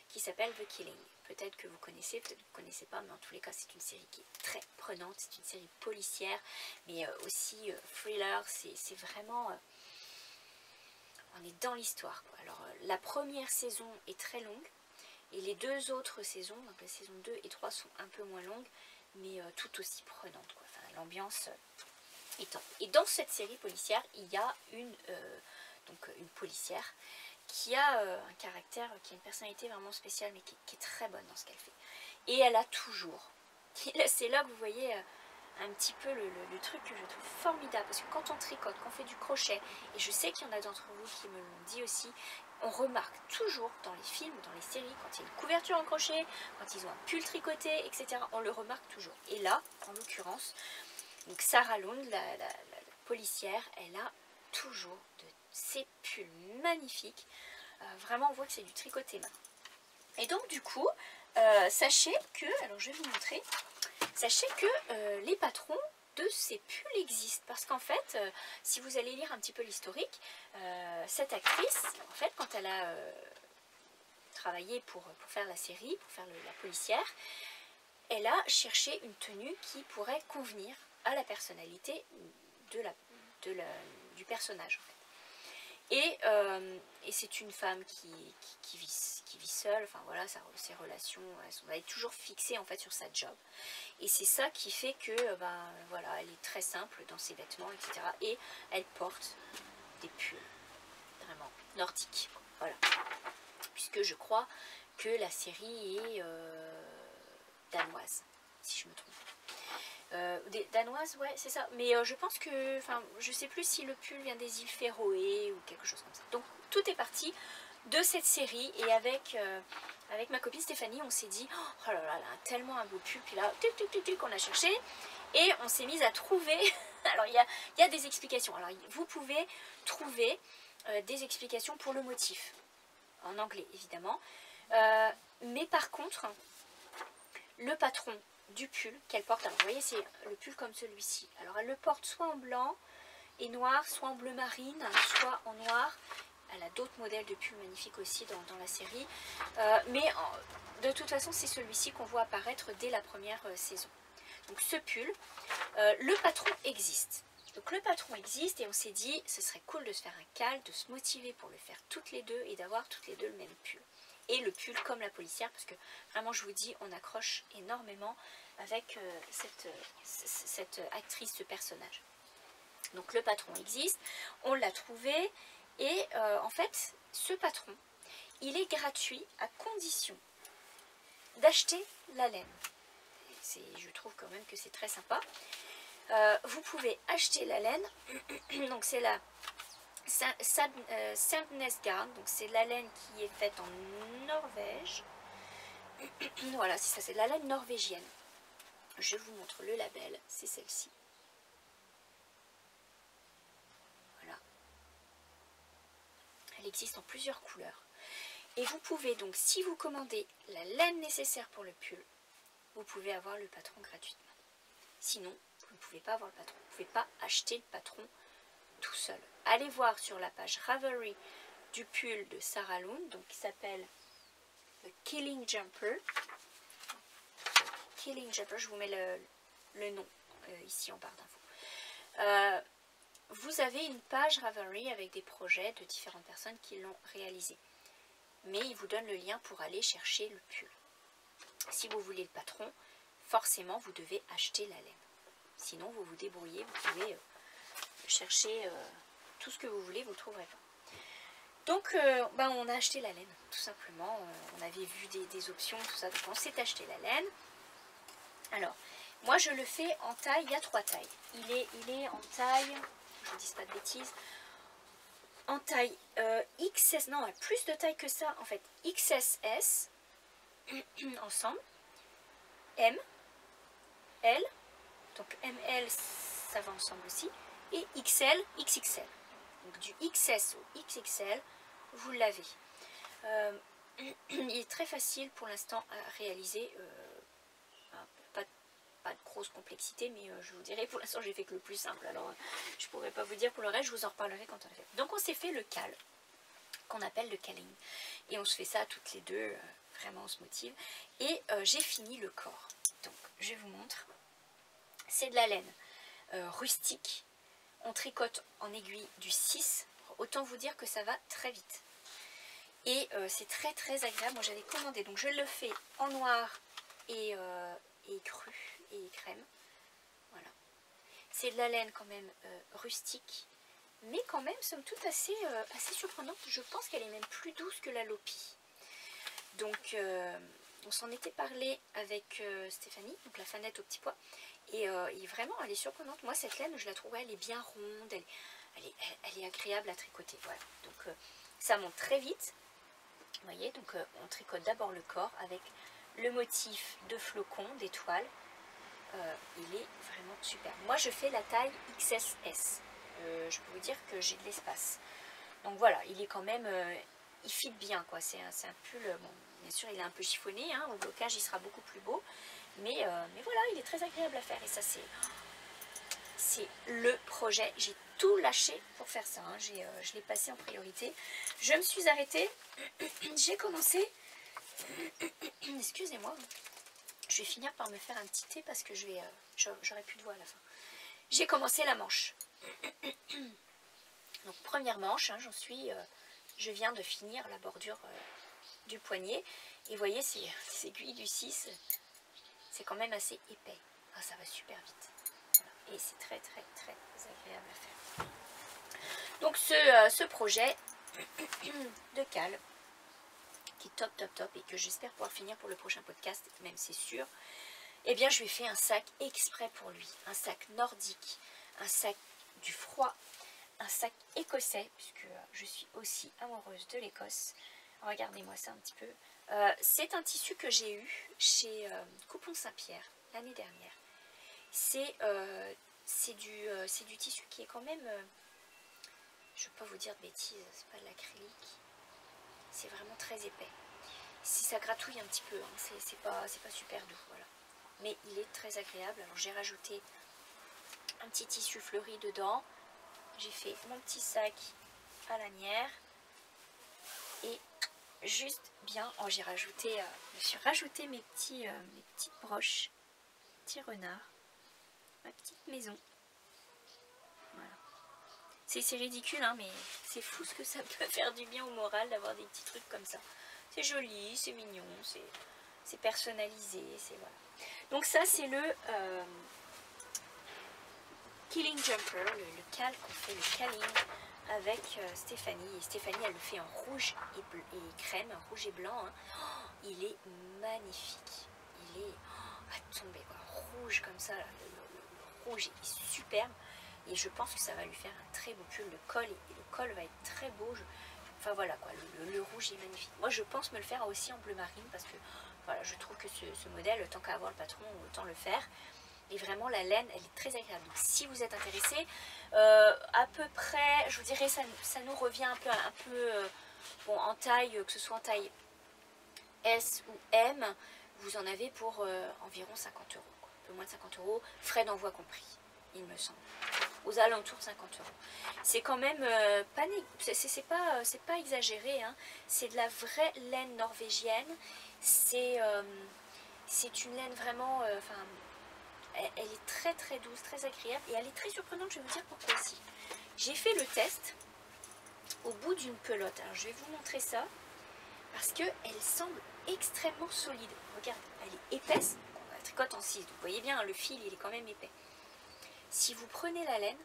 qui s'appelle The Killing. Peut-être que vous connaissez, peut-être que vous ne connaissez pas, mais en tous les cas, c'est une série qui est très prenante, c'est une série policière, mais aussi thriller, c'est vraiment... on est dans l'histoire, quoi. Alors, la première saison est très longue, et les deux autres saisons, donc la saison 2 et 3 sont un peu moins longues, mais tout aussi prenantes, quoi. Enfin, l'ambiance est top. Et dans cette série policière, il y a une policière qui a un caractère, qui a une personnalité vraiment spéciale, mais qui est très bonne dans ce qu'elle fait. Et elle a toujours, c'est là que vous voyez un petit peu le truc que je trouve formidable, parce que quand on tricote, quand on fait du crochet, et je sais qu'il y en a d'entre vous qui me l'ont dit aussi, on remarque toujours dans les films, dans les séries, quand il y a une couverture en crochet, quand ils ont un pull tricoté, etc., on le remarque toujours. Et là, en l'occurrence, donc Sarah Lund, la policière, elle a toujours de ces pulls magnifiques. Vraiment, on voit que c'est du tricoté main. Et donc, du coup, sachez que, alors je vais vous montrer, sachez que les patrons de ces pulls existent. Parce qu'en fait, si vous allez lire un petit peu l'historique, cette actrice, en fait, quand elle a travaillé pour faire la série, pour faire la policière, elle a cherché une tenue qui pourrait convenir à la personnalité du personnage. Et c'est une femme qui vit seule, enfin voilà, ses relations, elle est toujours fixée en fait sur sa job. Et c'est ça qui fait que, voilà, elle est très simple dans ses vêtements, etc. Et elle porte des pulls, vraiment, nordiques, voilà. Puisque je crois que la série est danoise, si je me trompe. Danoise, ouais, c'est ça. Mais je pense que, enfin, je sais plus si le pull vient des îles Féroé ou quelque chose comme ça. Donc, tout est parti de cette série. Et avec ma copine Stéphanie, on s'est dit, oh là là, tellement un beau pull. Puis là, on a cherché. Et on s'est mis à trouver. Alors, il y a des explications. Alors, vous pouvez trouver des explications pour le motif. En anglais, évidemment. Mais par contre, le patron du pull qu'elle porte, alors vous voyez c'est le pull comme celui-ci, alors elle le porte soit en blanc et noir, soit en bleu marine, soit en noir. Elle a d'autres modèles de pull magnifiques aussi dans la série, mais de toute façon c'est celui-ci qu'on voit apparaître dès la première saison. Donc ce pull, le patron existe. Donc le patron existe et on s'est dit ce serait cool de se faire un cal, de se motiver pour le faire toutes les deux et d'avoir toutes les deux le même pull. Et le pull comme la policière, parce que vraiment je vous dis, on accroche énormément avec cette actrice, ce personnage. Donc le patron existe, on l'a trouvé et en fait ce patron il est gratuit à condition d'acheter la laine. Je trouve quand même que c'est très sympa. Vous pouvez acheter la laine, donc c'est la Sandnesgarn, donc c'est la laine qui est faite en Norvège. Voilà, c'est ça, c'est de la laine norvégienne. Je vous montre le label, c'est celle-ci. Voilà. Elle existe en plusieurs couleurs. Et vous pouvez donc, si vous commandez la laine nécessaire pour le pull, vous pouvez avoir le patron gratuitement. Sinon, vous ne pouvez pas avoir le patron. Vous ne pouvez pas acheter le patron tout seul. Allez voir sur la page Ravelry du pull de Sarah Lund, donc qui s'appelle The Killing Jumper. Killing Jumper, je vous mets le nom ici en barre d'infos. Vous avez une page Ravelry avec des projets de différentes personnes qui l'ont réalisé. Mais il vous donne le lien pour aller chercher le pull. Si vous voulez le patron, forcément vous devez acheter la laine. Sinon vous vous débrouillez, vous pouvez chercher tout ce que vous voulez, vous ne trouverez pas. Donc on a acheté la laine, tout simplement. On avait vu des options, tout ça, donc on s'est acheté la laine. Alors, moi je le fais en taille, il y a 3 tailles. Il est en taille, je ne dis pas de bêtises, en taille XS, non, plus de taille que ça, en fait, XSS, ensemble, M, L, donc ML, ça va ensemble aussi, et XL, XXL. Donc du XS au XXL, vous l'avez. Il est très facile pour l'instant à réaliser, pas de grosse complexité, mais je vous dirai, pour l'instant j'ai fait que le plus simple, alors je pourrais pas vous dire pour le reste, je vous en reparlerai quand on a fait. Donc on s'est fait le cal, qu'on appelle le caling, et on se fait ça toutes les deux, vraiment on se motive, et j'ai fini le corps. Donc je vous montre, c'est de la laine rustique, on tricote en aiguille du 6, autant vous dire que ça va très vite, et c'est très très agréable. Moi j'avais commandé, donc je le fais en noir et cru et crème, voilà. C'est de la laine quand même rustique, mais quand même somme toute assez surprenante. Je pense qu'elle est même plus douce que la Lopi. Donc on s'en était parlé avec Stéphanie, donc la fanette au petit pois, et vraiment elle est surprenante. Moi cette laine je la trouve, elle est bien ronde, elle est agréable à tricoter, voilà. Donc ça monte très vite, vous voyez. Donc on tricote d'abord le corps avec le motif de flocons, d'étoiles. Il est vraiment super. Moi je fais la taille XSS, je peux vous dire que j'ai de l'espace, donc voilà, il est quand même il fit bien, quoi. C'est un pull, bon, bien sûr il est un peu chiffonné, hein, au blocage il sera beaucoup plus beau, mais voilà, il est très agréable à faire, et ça c'est le projet. J'ai tout lâché pour faire ça, hein. Je l'ai passé en priorité, je me suis arrêtée, j'ai commencé, excusez-moi, je vais finir par me faire un petit thé parce que j'aurai plus de voix à la fin. J'ai commencé la manche. Donc première manche, hein, je viens de finir la bordure du poignet. Et vous voyez, ces aiguilles du 6, c'est quand même assez épais. Ah, ça va super vite. Voilà. Et c'est très très très agréable à faire. Donc ce projet de cal, qui est top, et que j'espère pouvoir finir pour le prochain podcast, même c'est sûr, eh bien je lui ai fait un sac exprès pour lui, un sac nordique, un sac du froid, un sac écossais, puisque je suis aussi amoureuse de l'Écosse. Regardez-moi ça un petit peu. C'est un tissu que j'ai eu chez Coupon Saint-Pierre l'année dernière. C'est du tissu qui est quand même, je ne vais pas vous dire de bêtises, c'est pas de l'acrylique, c'est vraiment très épais. Si ça gratouille un petit peu, hein, c'est pas super doux, voilà. Mais il est très agréable. Alors j'ai rajouté un petit tissu fleuri dedans. J'ai fait mon petit sac à lanière. Et juste bien, j'ai rajouté, je me suis rajouté mes petites broches, petits renards, ma petite maison. Voilà. C'est ridicule, hein, mais c'est fou ce que ça peut faire du bien au moral d'avoir des petits trucs comme ça. C'est joli, c'est mignon, c'est personnalisé, c'est voilà. Donc ça c'est le Killing Jumper, le calque, on fait le calling avec Stéphanie. Et Stéphanie, elle le fait en rouge et crème, rouge et blanc. Hein. Oh, il est magnifique. Il est à tomber, quoi. Rouge comme ça. Le rouge est superbe. Et je pense que ça va lui faire un très beau pull. Le col va être très beau. Enfin voilà, quoi. Le rouge est magnifique. Moi, je pense me le faire aussi en bleu marine parce que voilà, je trouve que ce modèle, tant qu'à avoir le patron, autant le faire. Et vraiment, la laine, elle est très agréable. Donc, si vous êtes intéressé, à peu près, je vous dirais, ça nous revient un peu bon, en taille, que ce soit en taille S ou M, vous en avez pour environ 50 €. Quoi. Un peu moins de 50 €, frais d'envoi compris, il me semble. Aux alentours de 50 €. C'est quand même c'est pas exagéré, hein. C'est de la vraie laine norvégienne. C'est une laine vraiment, elle est très très douce, très agréable et elle est très surprenante. Je vais vous dire pourquoi aussi. J'ai fait le test au bout d'une pelote. Alors je vais vous montrer ça parce qu'elle semble extrêmement solide. Regarde, elle est épaisse. On la tricote en 6, donc vous voyez bien, le fil il est quand même épais. Si vous prenez la laine,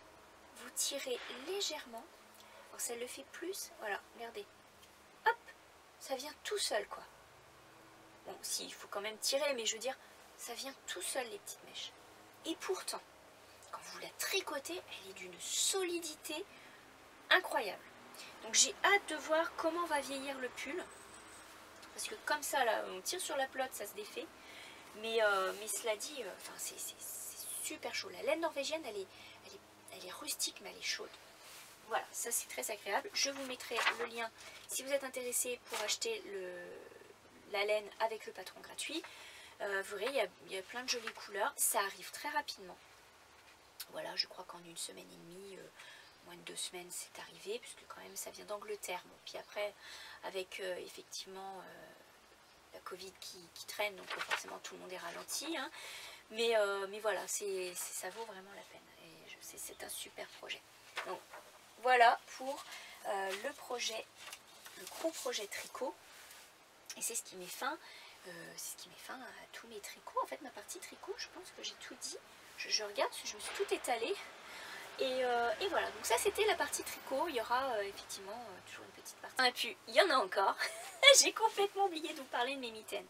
vous tirez légèrement. Alors ça le fait plus, voilà, regardez. Hop, ça vient tout seul quoi. Bon, si, il faut quand même tirer, mais je veux dire, ça vient tout seul les petites mèches. Et pourtant, quand vous la tricotez, elle est d'une solidité incroyable. Donc j'ai hâte de voir comment va vieillir le pull. Parce que comme ça, là, on tire sur la pelote, ça se défait. Mais cela dit, c'est super chaud. La laine norvégienne, elle est rustique, mais elle est chaude. Voilà, ça c'est très agréable. Je vous mettrai le lien si vous êtes intéressé pour acheter la laine avec le patron gratuit. Vous verrez, il y a plein de jolies couleurs. Ça arrive très rapidement. Voilà, je crois qu'en 1 semaine et demie, moins de 2 semaines, c'est arrivé, puisque quand même ça vient d'Angleterre. Bon, puis après, avec effectivement la Covid qui traîne, donc forcément tout le monde est ralenti. Hein. Mais voilà, ça vaut vraiment la peine. Et c'est un super projet. Donc voilà pour le gros projet tricot. Et c'est ce qui met fin. À tous mes tricots. En fait, ma partie tricot, je pense que j'ai tout dit. Je regarde, je me suis tout étalée. Et voilà, donc ça c'était la partie tricot. Il y aura effectivement toujours une petite partie. Et puis, il y en a encore. J'ai complètement oublié de vous parler de mes mitaines.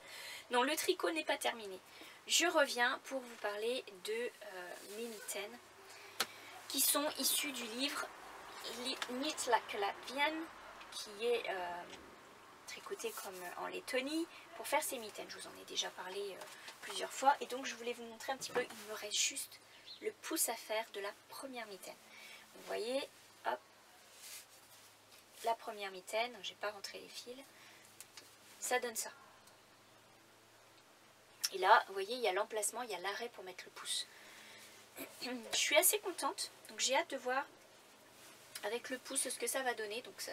Non, le tricot n'est pas terminé. Je reviens pour vous parler de mes mitaines qui sont issues du livre Knit like Latvian, qui est tricoté comme en Lettonie pour faire ces mitaines. Je vous en ai déjà parlé plusieurs fois et donc je voulais vous montrer un petit peu. Il me reste juste le pouce à faire de la première mitaine. Vous voyez, hop, la première mitaine, j'ai pas rentré les fils, ça donne ça. Et là, vous voyez, il y a l'emplacement, il y a l'arrêt pour mettre le pouce. Je suis assez contente, donc j'ai hâte de voir avec le pouce ce que ça va donner. Donc ça,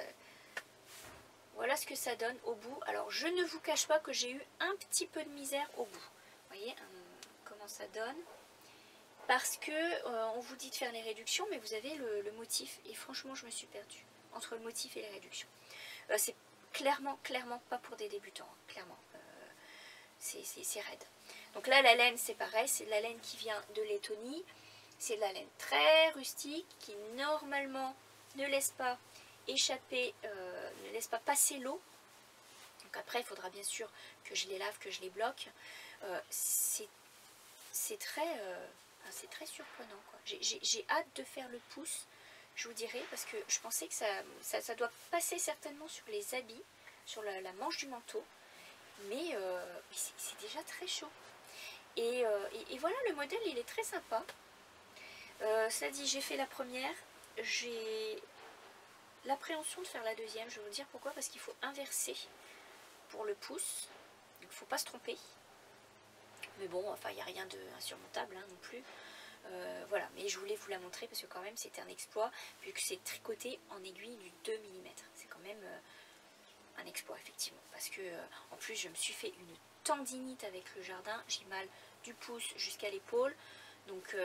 voilà ce que ça donne au bout. Alors je ne vous cache pas que j'ai eu un petit peu de misère au bout. Vous voyez comment ça donne. Parce que on vous dit de faire les réductions, mais vous avez le motif. Et franchement, je me suis perdue entre le motif et les réductions. C'est clairement pas pour des débutants. Hein, clairement. C'est raide. Donc là, la laine, c'est pareil. C'est de la laine qui vient de Lettonie. C'est de la laine très rustique qui normalement ne laisse pas échapper, ne laisse pas passer l'eau. Donc après, il faudra bien sûr que je les lave, que je les bloque. C'est très surprenant. J'ai hâte de faire le pouce, je vous dirai, parce que je pensais que ça doit passer certainement sur les habits, sur la manche du manteau. Mais c'est déjà très chaud. Et voilà, le modèle, il est très sympa. Cela dit, j'ai fait la première. J'ai l'appréhension de faire la deuxième. Je vais vous dire pourquoi. Parce qu'il faut inverser pour le pouce. Il ne faut pas se tromper. Mais bon, enfin, il n'y a rien d'insurmontable hein, non plus. Voilà, mais je voulais vous la montrer parce que quand même, c'était un exploit. Vu que c'est tricoté en aiguille du 2 mm. C'est quand même un exploit, effectivement. Parce que en plus, je me suis fait une tendinite avec le jardin. J'ai mal du pouce jusqu'à l'épaule. Donc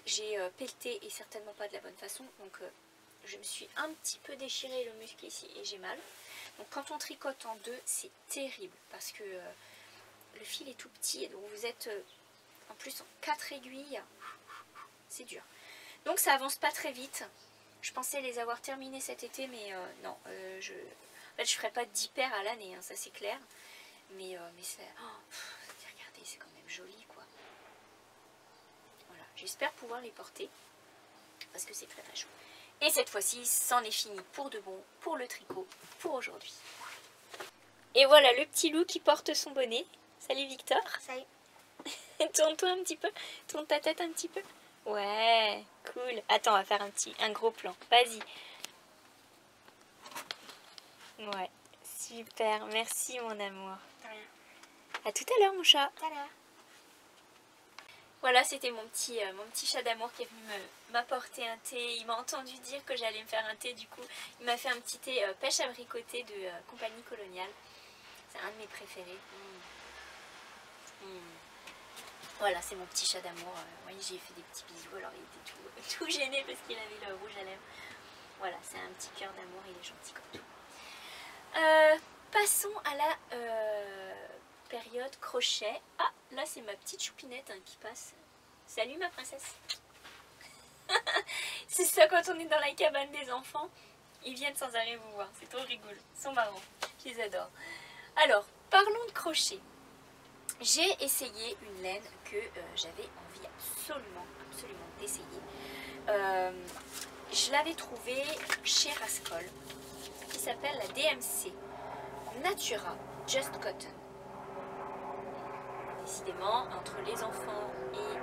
j'ai pelleté et certainement pas de la bonne façon. Donc je me suis un petit peu déchiré le muscle ici et j'ai mal. Donc quand on tricote en deux, c'est terrible parce que le fil est tout petit et donc vous êtes en plus en 4 aiguilles. C'est dur. Donc ça avance pas très vite. Je pensais les avoir terminés cet été, mais non. En fait, je ferai pas d'hyper à l'année, hein, ça c'est clair. Mais c'est... regardez, c'est quand même joli, quoi. Voilà, j'espère pouvoir les porter. Parce que c'est très très chaud. Et cette fois-ci, c'en est fini pour de bon, pour le tricot, pour aujourd'hui. Et voilà le petit loup qui porte son bonnet. Salut Victor. Salut. Tourne-toi un petit peu. Tourne ta tête un petit peu. Ouais, cool. Attends, on va faire un gros plan. Vas-y. Ouais, super. Merci mon amour. De rien. À tout à l'heure mon chat. Tout à l'heure. Voilà, c'était mon petit chat d'amour qui est venu m'apporter un thé. Il m'a entendu dire que j'allais me faire un thé, du coup il m'a fait un petit thé pêche abricotée de Compagnie Coloniale. C'est un de mes préférés. Voilà, c'est mon petit chat d'amour. Oui, j'ai fait des petits bisous, alors il était tout gêné parce qu'il avait le rouge à lèvres. Voilà, c'est un petit cœur d'amour, il est gentil comme tout. Passons à la période crochet. Ah, là c'est ma petite choupinette hein, qui passe. Salut ma princesse. C'est ça quand on est dans la cabane des enfants. Ils viennent sans arrêt vous voir, c'est trop rigolo. Ils sont marrants, je les adore. Alors, parlons de crochet. J'ai essayé une laine que j'avais envie absolument d'essayer. Je l'avais trouvée chez Rascol, qui s'appelle la DMC Natura Just Cotton. Décidément, entre les enfants et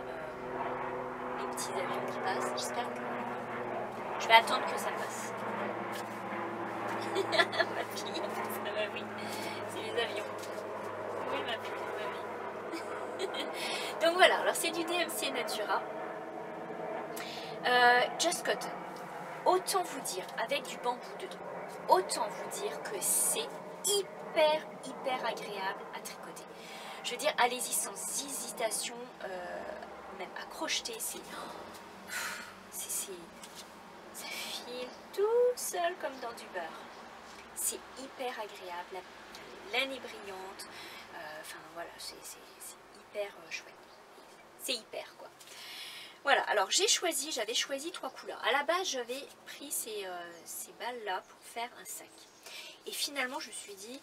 les petits avions qui passent, j'espère que... Je vais attendre que ça passe. Ma fille, ça va, oui, c'est les avions. Oui, ma fille, ça va, oui. Donc voilà, alors c'est du DMC Natura Just Cotton. Autant vous dire, avec du bambou dedans, autant vous dire que c'est hyper agréable à tricoter. Je veux dire, allez-y sans hésitation, même à crocheter, ça file tout seul comme dans du beurre. C'est hyper agréable, la laine est brillante, enfin voilà, c'est hyper chouette. C'est hyper quoi. Voilà, alors j'avais choisi 3 couleurs. À la base, j'avais pris ces balles-là pour faire un sac. Et finalement, je me suis dit,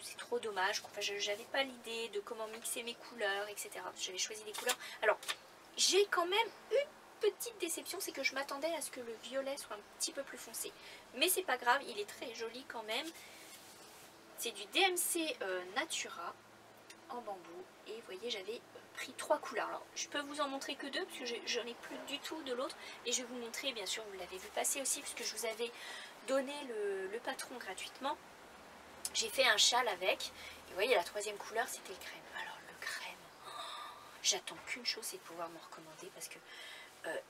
c'est trop dommage. Enfin, je n'avais pas l'idée de comment mixer mes couleurs, etc. J'avais choisi des couleurs. Alors, j'ai quand même une petite déception, c'est que je m'attendais à ce que le violet soit un petit peu plus foncé. Mais c'est pas grave, il est très joli quand même. C'est du DMC Natura en bambou. Et vous voyez, j'avais pris 3 couleurs. Alors, je peux vous en montrer que 2 parce que j'en ai plus du tout de l'autre. Et je vais vous montrer, bien sûr, vous l'avez vu passer aussi puisque je vous avais donné le patron gratuitement. J'ai fait un châle avec. Et vous voyez, la 3e couleur, c'était le crème. Alors, le crème, j'attends qu'une chose, c'est de pouvoir m'en recommander parce que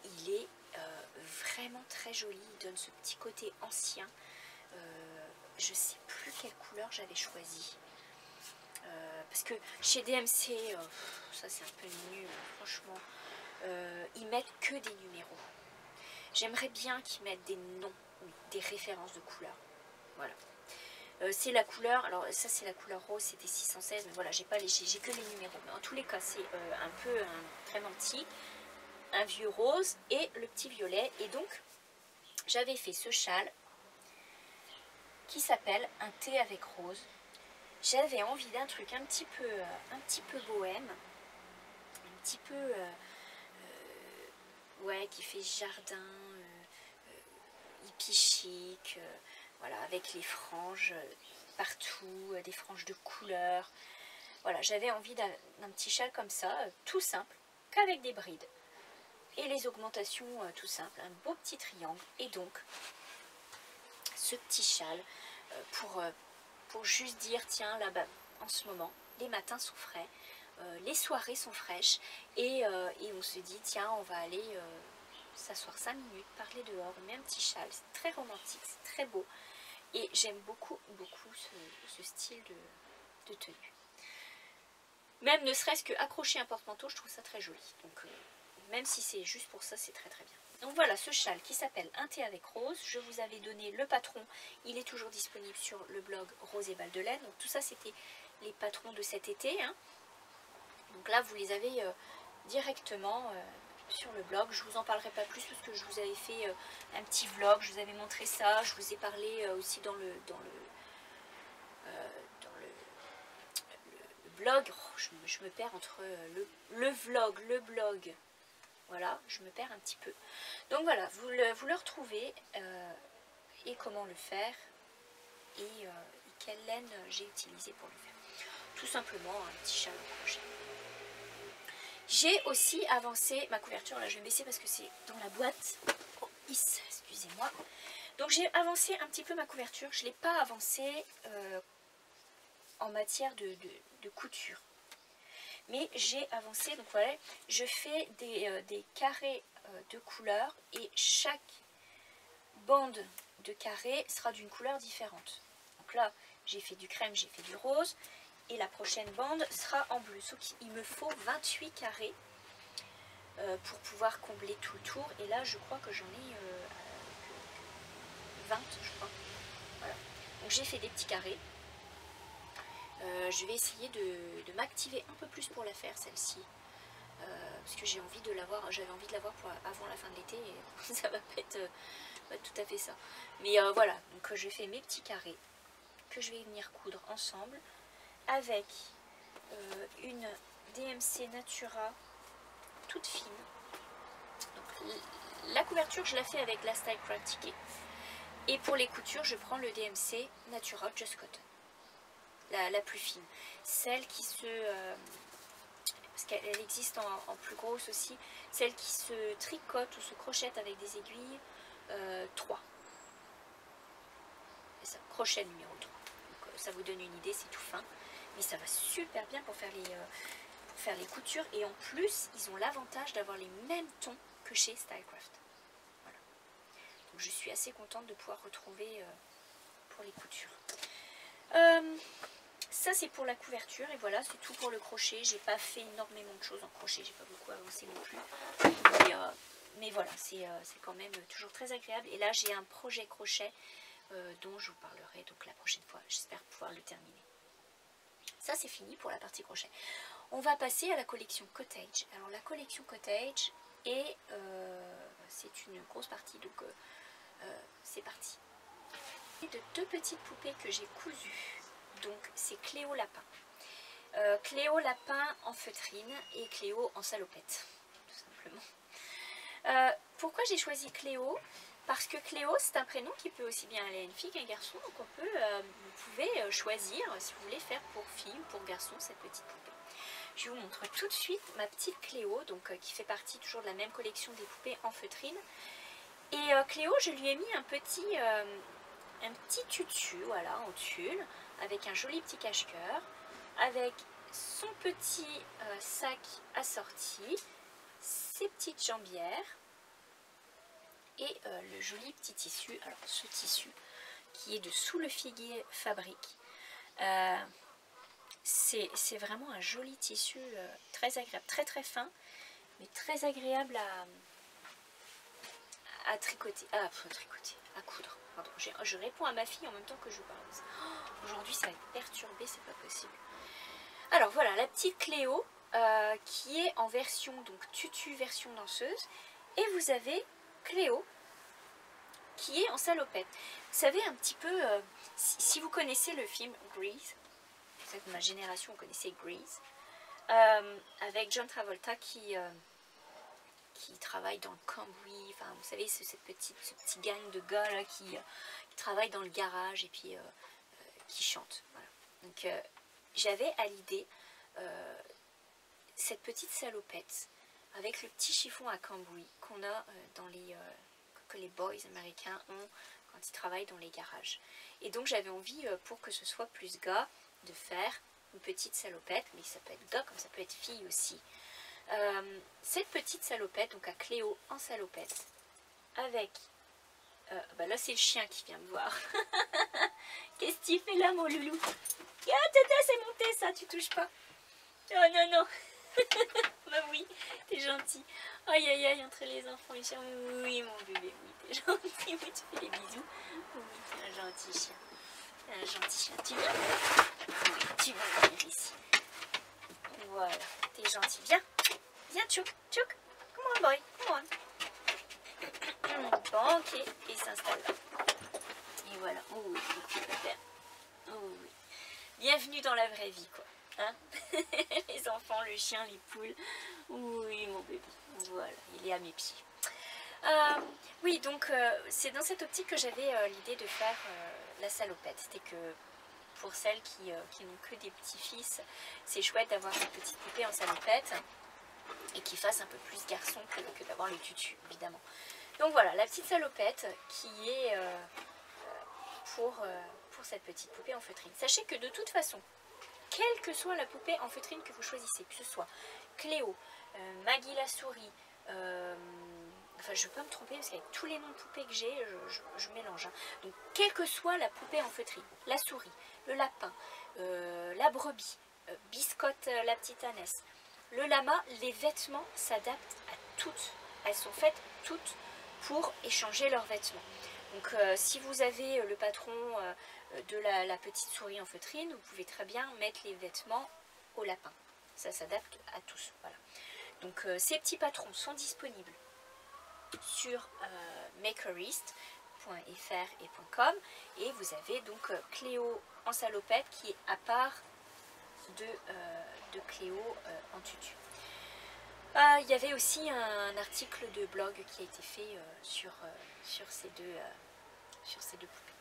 il est vraiment très joli. Il donne ce petit côté ancien. Je sais plus quelle couleur j'avais choisi. Parce que chez DMC, ça c'est un peu nul, franchement, ils mettent que des numéros. J'aimerais bien qu'ils mettent des noms, des références de couleurs. Voilà. C'est la couleur, alors ça c'est la couleur rose, c'était 616, mais voilà, j'ai que les numéros. Mais en tous les cas, c'est un peu un crème antique, un vieux rose et le petit violet. Et donc, j'avais fait ce châle qui s'appelle un thé avec rose. J'avais envie d'un truc un petit peu bohème, un petit peu, ouais, qui fait jardin, hippie chic, voilà, avec les franges partout, des franges de couleurs. Voilà, j'avais envie d'un petit châle comme ça, tout simple, qu'avec des brides. Et les augmentations tout simple, un beau petit triangle. Et donc, ce petit châle pour juste dire, tiens, là-bas, en ce moment, les matins sont frais, les soirées sont fraîches, et on se dit, tiens, on va aller s'asseoir 5 minutes, parler dehors, on met un petit châle, c'est très romantique, c'est très beau, et j'aime beaucoup ce style de tenue. Même ne serait-ce que accrocher un porte-manteau, je trouve ça très joli, donc même si c'est juste pour ça, c'est très très bien. Donc voilà ce châle qui s'appelle Un thé avec rose. Je vous avais donné le patron. Il est toujours disponible sur le blog Rose et Balles de Laine. Donc tout ça c'était les patrons de cet été. Hein. Donc là vous les avez directement sur le blog. Je vous en parlerai pas plus parce que je vous avais fait un petit vlog, je vous avais montré ça, je vous ai parlé aussi dans le blog. Oh, je me perds entre le vlog, le blog. Voilà, je me perds un petit peu. Donc voilà, vous le retrouvez et comment le faire et quelle laine j'ai utilisée pour le faire. Tout simplement un petit châle au crochet. J'ai aussi avancé ma couverture. Là, je vais baisser parce que c'est dans la boîte. Oh, excusez-moi. Donc j'ai avancé un petit peu ma couverture. Je ne l'ai pas avancée en matière de couture. Mais j'ai avancé, donc voilà, je fais des carrés de couleurs et chaque bande de carrés sera d'une couleur différente. Donc là, j'ai fait du crème, j'ai fait du rose et la prochaine bande sera en bleu. Sauf qu'il me faut 28 carrés pour pouvoir combler tout le tour. Et là, je crois que j'en ai 20, je crois. Voilà. Donc j'ai fait des petits carrés. Je vais essayer de m'activer un peu plus pour la faire, celle-ci. Parce que j'avais envie de l'avoir avant la fin de l'été et ça va pas être pas tout à fait ça. Mais voilà, donc je fais mes petits carrés que je vais venir coudre ensemble avec une DMC Natura toute fine. Donc, la couverture, je la fais avec la Style Craft Ticket. Et pour les coutures, je prends le DMC Natura Just Cotton. La plus fine. Celle qui se... parce qu'elle existe en plus grosse aussi. Celle qui se tricote ou se crochette avec des aiguilles 3. C'est ça, crochet numéro 3. Donc, ça vous donne une idée, c'est tout fin. Mais ça va super bien pour faire les coutures. Et en plus, ils ont l'avantage d'avoir les mêmes tons que chez Stylecraft. Voilà. Donc je suis assez contente de pouvoir retrouver pour les coutures. Ça c'est pour la couverture et voilà, c'est tout pour le crochet. J'ai pas fait énormément de choses en crochet, j'ai pas beaucoup avancé non plus. Mais voilà, c'est quand même toujours très agréable. Et là j'ai un projet crochet dont je vous parlerai donc la prochaine fois. J'espère pouvoir le terminer. Ça c'est fini pour la partie crochet. On va passer à la collection Cottage. Alors la collection Cottage est c'est une grosse partie, donc c'est parti. De 2 petites poupées que j'ai cousues. Donc c'est Cléo Lapin. Cléo Lapin en feutrine et Cléo en salopette, tout simplement. Pourquoi j'ai choisi Cléo? Parce que Cléo, c'est un prénom qui peut aussi bien aller à une fille qu'un garçon. Donc vous pouvez choisir si vous voulez faire pour fille ou pour garçon cette petite poupée. Je vous montre tout de suite ma petite Cléo, donc qui fait partie toujours de la même collection des poupées en feutrine. Et Cléo, je lui ai mis un petit tutu, voilà, en tulle, avec un joli petit cache-cœur, avec son petit sac assorti, ses petites jambières et le joli petit tissu. Alors ce tissu qui est de Sous le Figuier Fabrique, c'est vraiment un joli tissu très agréable, très très fin, mais très agréable à tricoter, à coudre. Pardon, je réponds à ma fille en même temps que je parle. Oh, aujourd'hui ça va être perturbé, c'est pas possible. Alors voilà, la petite Cléo qui est en version donc tutu, version danseuse. Et vous avez Cléo qui est en salopette. Vous savez un petit peu, si vous connaissez le film Grease, vous êtes de ma génération, vous connaissez Grease, avec John Travolta qui travaille dans le cambouis, enfin vous savez ce petit gang de gars là qui travaille dans le garage et puis qui chante. Voilà. Donc j'avais à l'idée cette petite salopette avec le petit chiffon à cambouis qu'on a que les boys américains ont quand ils travaillent dans les garages. Et donc j'avais envie pour que ce soit plus gars de faire une petite salopette, mais ça peut être gars comme ça peut être fille aussi. Cette petite salopette, donc à Cléo en salopette, avec... bah là c'est le chien qui vient me voir. Qu'est-ce que tu fais là mon loulou? Ah tata, c'est monté ça, tu touches pas. Oh non non. Bah oui, t'es gentil. Aïe aïe aïe, entre les enfants et les chiens. Oui mon bébé, oui t'es gentil. Oui tu fais les bisous. Oui t'es un gentil chien. T'es un gentil chien. Tu viens? Oui tu viens venir ici. Voilà, t'es gentil. Viens. Viens, Tchouk, Tchouk, come on. boy, come on. Bon, ok, il s'installe là. Et voilà. Oh oui, oh oui. Bienvenue dans la vraie vie, quoi. Hein. Les enfants, le chien, les poules. Oui, mon bébé. Voilà, il est à mes pieds. Oui, donc c'est dans cette optique que j'avais l'idée de faire la salopette. C'était que pour celles qui n'ont que des petits-fils, c'est chouette d'avoir une petite poupée en salopette et qui fasse un peu plus garçon que d'avoir le tutu, évidemment. Donc voilà, la petite salopette qui est pour cette petite poupée en feutrine. Sachez que de toute façon, quelle que soit la poupée en feutrine que vous choisissez, que ce soit Cléo, Maggie la souris, enfin je peux pas me tromper parce qu'avec tous les noms de poupées que j'ai, je mélange. Hein. Donc quelle que soit la poupée en feutrine, la souris, le lapin, la brebis, Biscotte la petite ânesse, le lama, les vêtements s'adaptent à toutes. Elles sont faites toutes pour échanger leurs vêtements. Donc si vous avez le patron de la petite souris en feutrine, vous pouvez très bien mettre les vêtements au lapin. Ça s'adapte à tous. Voilà. Donc ces petits patrons sont disponibles sur makerist.fr et .com et vous avez donc Cléo en salopette qui est à part de Cléo en tutu. Il y avait aussi un article de blog qui a été fait sur ces deux poupées.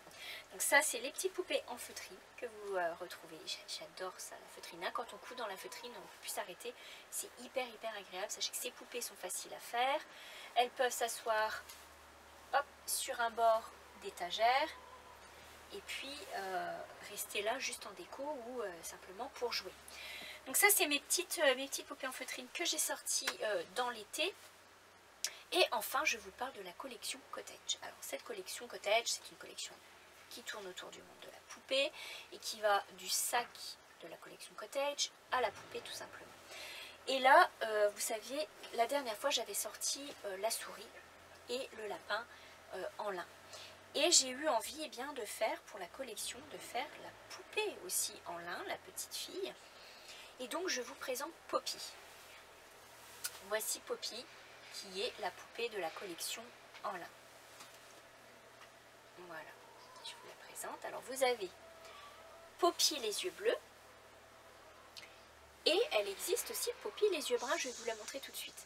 Donc ça, c'est les petites poupées en feutrine que vous retrouvez. J'adore ça, la feutrine. Hein. Quand on coud dans la feutrine, on ne peut plus s'arrêter. C'est hyper agréable. Sachez que ces poupées sont faciles à faire. Elles peuvent s'asseoir sur un bord d'étagère et puis rester là juste en déco ou simplement pour jouer. Donc ça, c'est mes petites poupées en feutrine que j'ai sorties dans l'été. Et enfin, je vous parle de la collection Cottage. Alors, cette collection Cottage, c'est une collection qui tourne autour du monde de la poupée et qui va du sac de la collection Cottage à la poupée, tout simplement. Et là, vous saviez, la dernière fois, j'avais sorti la souris et le lapin en lin. Et j'ai eu envie de faire, pour la collection, de faire la poupée aussi en lin, la petite fille. Et donc, je vous présente Poppy. Voici Poppy, qui est la poupée de la collection en lin. Voilà, je vous la présente. Alors, vous avez Poppy les yeux bleus. Et elle existe aussi Poppy les yeux bruns, je vais vous la montrer tout de suite.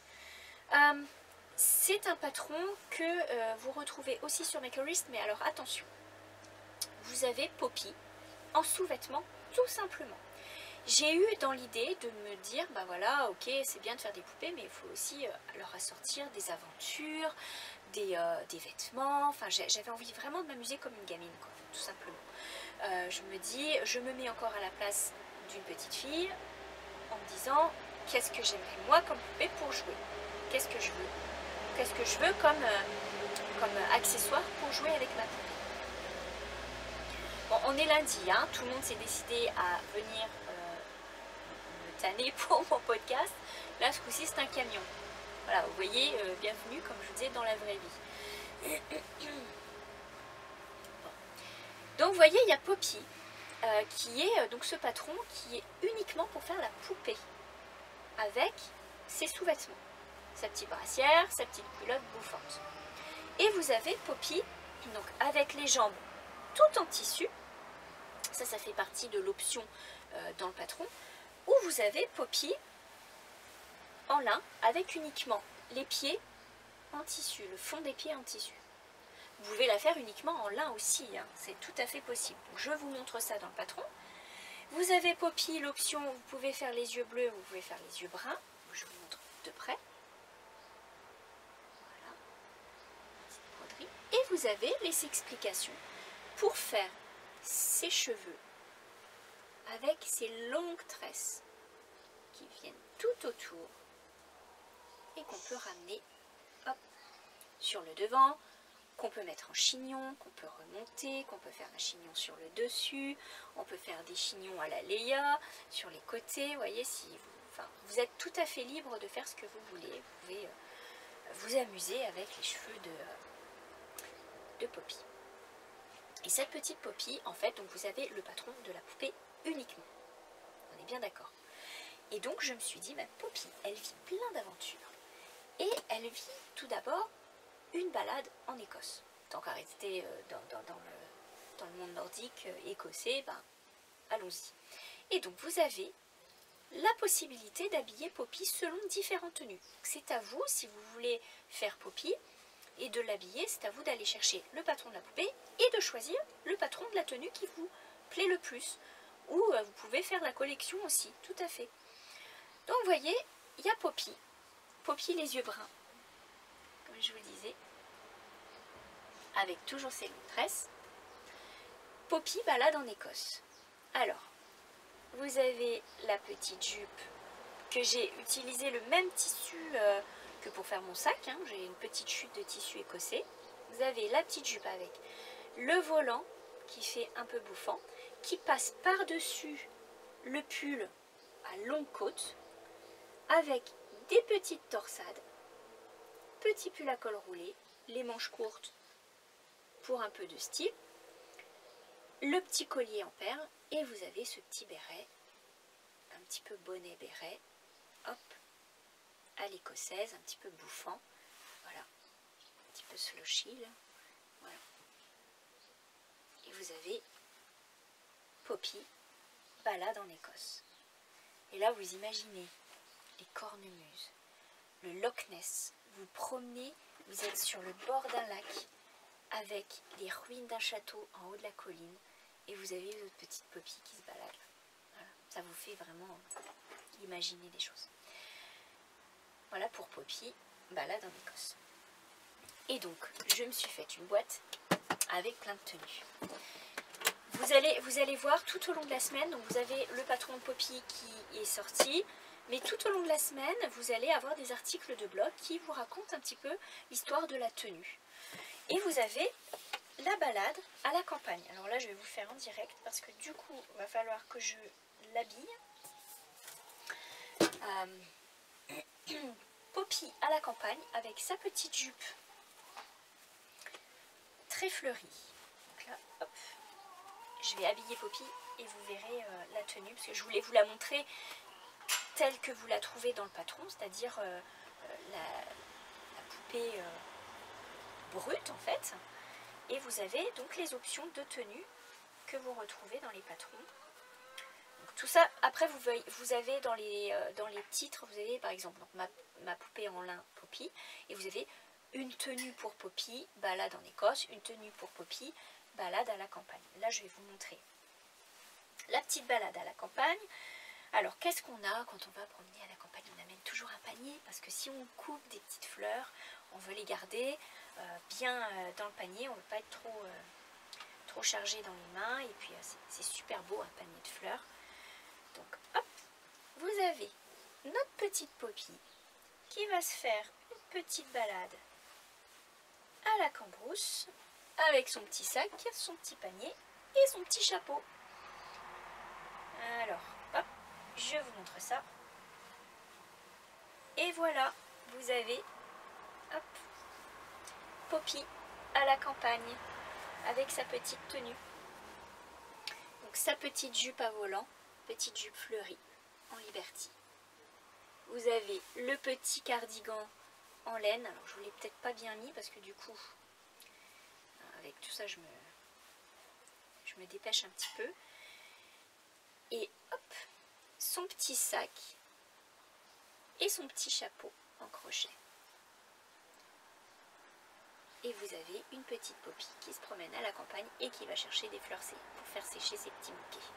C'est un patron que vous retrouvez aussi sur Makerist, mais alors attention. Vous avez Poppy en sous-vêtements, tout simplement. J'ai eu dans l'idée de me dire, bah voilà, ok, c'est bien de faire des poupées, mais il faut aussi leur assortir des aventures, des vêtements. Enfin, j'avais envie vraiment de m'amuser comme une gamine, quoi, tout simplement. Je me dis, je me mets encore à la place d'une petite fille en me disant, qu'est-ce que j'aimerais moi comme poupée pour jouer? Qu'est-ce que je veux? Qu'est-ce que je veux comme accessoire pour jouer avec ma poupée? Bon, on est lundi, hein, tout le monde s'est décidé à venir me tanner pour mon podcast. Là, ce coup-ci, c'est un camion. Voilà, vous voyez, bienvenue, comme je vous disais, dans la vraie vie. Bon. Donc, vous voyez, il y a Poppy, qui est donc ce patron qui est uniquement pour faire la poupée, avec ses sous-vêtements, sa petite brassière, sa petite culotte bouffante. Et vous avez Poppy, donc avec les jambes tout en tissu, ça fait partie de l'option dans le patron, où vous avez Poppy en lin avec uniquement les pieds en tissu, le fond des pieds en tissu. Vous pouvez la faire uniquement en lin aussi, hein, c'est tout à fait possible. Je vous montre ça dans le patron. Vous avez Poppy, l'option, vous pouvez faire les yeux bleus, vous pouvez faire les yeux bruns. Je vous montre de près. Voilà. Petite broderie. Et vous avez les explications pour faire ses cheveux avec ces longues tresses qui viennent tout autour et qu'on peut ramener hop, sur le devant, qu'on peut mettre en chignon, qu'on peut remonter, qu'on peut faire un chignon sur le dessus, on peut faire des chignons à la Léa, sur les côtés, vous voyez, si vous êtes tout à fait libre de faire ce que vous voulez, vous pouvez vous amuser avec les cheveux de Poppy. Et cette petite Poppy, en fait, donc vous avez le patron de la poupée uniquement. On est bien d'accord. Et donc je me suis dit, Poppy, elle vit plein d'aventures. Et elle vit tout d'abord une balade en Écosse. Tant qu'à rester dans le monde nordique écossais, ben, allons-y. Et donc vous avez la possibilité d'habiller Poppy selon différentes tenues. C'est à vous, si vous voulez faire Poppy et de l'habiller, c'est à vous d'aller chercher le patron de la poupée et de choisir le patron de la tenue qui vous plaît le plus. Ou vous pouvez faire la collection aussi, tout à fait. Donc vous voyez, il y a Poppy. Poppy les yeux bruns, comme je vous le disais, avec toujours ses longues tresses. Poppy balade en Écosse. Alors, vous avez la petite jupe que j'ai utilisé le même tissu que pour faire mon sac. Hein. J'ai une petite chute de tissu écossais. Vous avez la petite jupe avec le volant qui fait un peu bouffant, qui passe par-dessus le pull à longue côte, avec des petites torsades, petit pull à col roulé, les manches courtes pour un peu de style, le petit collier en perles, et vous avez ce petit béret, un petit peu bonnet béret, hop, à l'écossaise, un petit peu bouffant, voilà, un petit peu slushy, là, voilà. Et vous avez Poppy, balade en Écosse. Et là, vous imaginez les cornemuses, le Loch Ness, vous promenez, vous êtes sur le bord d'un lac, avec les ruines d'un château en haut de la colline, et vous avez votre petite Poppy qui se balade. Voilà. Ça vous fait vraiment imaginer des choses. Voilà pour Poppy, balade en Écosse. Et donc, je me suis fait une boîte avec plein de tenues. Vous allez voir tout au long de la semaine, donc vous avez le patron de Poppy qui est sorti, mais tout au long de la semaine, vous allez avoir des articles de blog qui vous racontent un petit peu l'histoire de la tenue. Et vous avez la balade à la campagne. Alors là, je vais vous faire en direct parce que du coup, il va falloir que je l'habille. Poppy à la campagne avec sa petite jupe très fleurie. Donc là, hop, je vais habiller Poppy et vous verrez la tenue parce que je voulais vous la montrer telle que vous la trouvez dans le patron, c'est-à-dire la poupée brute en fait. Et vous avez donc les options de tenue que vous retrouvez dans les patrons. Donc, tout ça, après vous avez dans les titres, vous avez par exemple donc, ma poupée en lin Poppy, et vous avez une tenue pour Poppy, balade en Écosse, une tenue pour Poppy, balade à la campagne. Là je vais vous montrer la petite balade à la campagne. Alors qu'est-ce qu'on a quand on va promener à la campagne? On amène toujours un panier, parce que si on coupe des petites fleurs, on veut les garder bien dans le panier, on ne veut pas être trop chargé dans les mains, et puis c'est super beau un panier de fleurs. Donc hop, vous avez notre petite Poppy qui va se faire une petite balade à la cambrousse avec son petit sac, son petit panier et son petit chapeau. Alors hop, je vous montre ça. Et voilà, vous avez hop, Poppy à la campagne avec sa petite tenue. Donc sa petite jupe à volant, petite jupe fleurie en Liberty. Vous avez le petit cardigan en laine. Alors je vous l'ai peut-être pas bien mis parce que du coup avec tout ça je me dépêche un petit peu. Et hop, son petit sac et son petit chapeau en crochet. Et vous avez une petite Poppy qui se promène à la campagne et qui va chercher des fleurs pour faire sécher ses petits bouquets.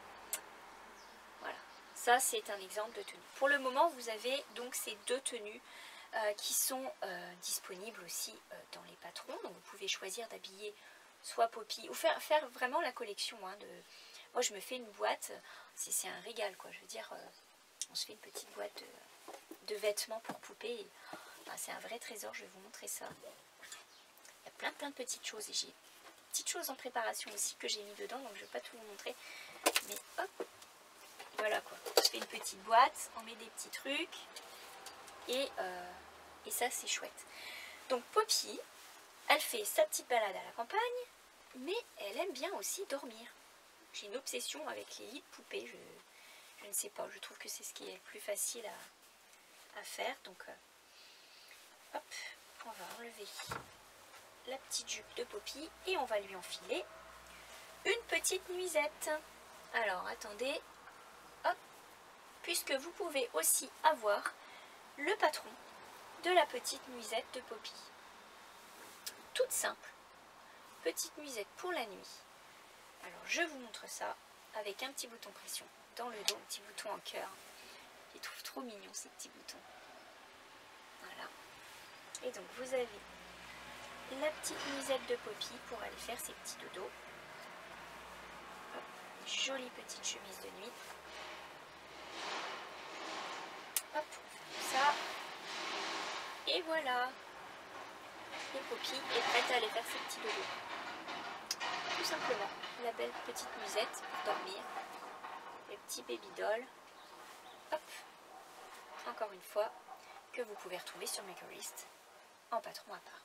Voilà, ça c'est un exemple de tenue. Pour le moment, vous avez donc ces deux tenues qui sont disponibles aussi dans les patrons. Donc vous pouvez choisir d'habiller soit Poppy ou faire vraiment la collection. Hein, Moi je me fais une boîte, c'est un régal quoi. Je veux dire, on se fait une petite boîte de vêtements pour poupées. Enfin, c'est un vrai trésor, je vais vous montrer ça. Il y a plein de petites choses et j'ai petites choses en préparation aussi que j'ai mis dedans, donc je ne vais pas tout vous montrer. Mais hop, voilà quoi. On se fait une petite boîte, on met des petits trucs et ça c'est chouette. Donc Poppy, elle fait sa petite balade à la campagne, mais elle aime bien aussi dormir. J'ai une obsession avec les lits de poupées, je ne sais pas, je trouve que c'est ce qui est le plus facile à faire. Donc Hop, on va enlever la petite jupe de Poppy et on va lui enfiler une petite nuisette. Alors attendez, hop, puisque vous pouvez aussi avoir le patron de la petite nuisette de Poppy. Toute simple, petite nuisette pour la nuit. Alors je vous montre ça avec un petit bouton pression dans le dos, un petit bouton en cœur. Je les trouve trop mignons ces petits boutons. Voilà. Et donc vous avez la petite nuisette de Poppy pour aller faire ses petits dodos. Hop, jolie petite chemise de nuit. Hop, on fait ça. Et voilà. Et Poppy est prête à aller faire ses petits dodos. Tout simplement, la belle petite nuisette pour dormir. Le petit baby doll. Hop. Encore une fois, que vous pouvez retrouver sur Makerist en patron à part.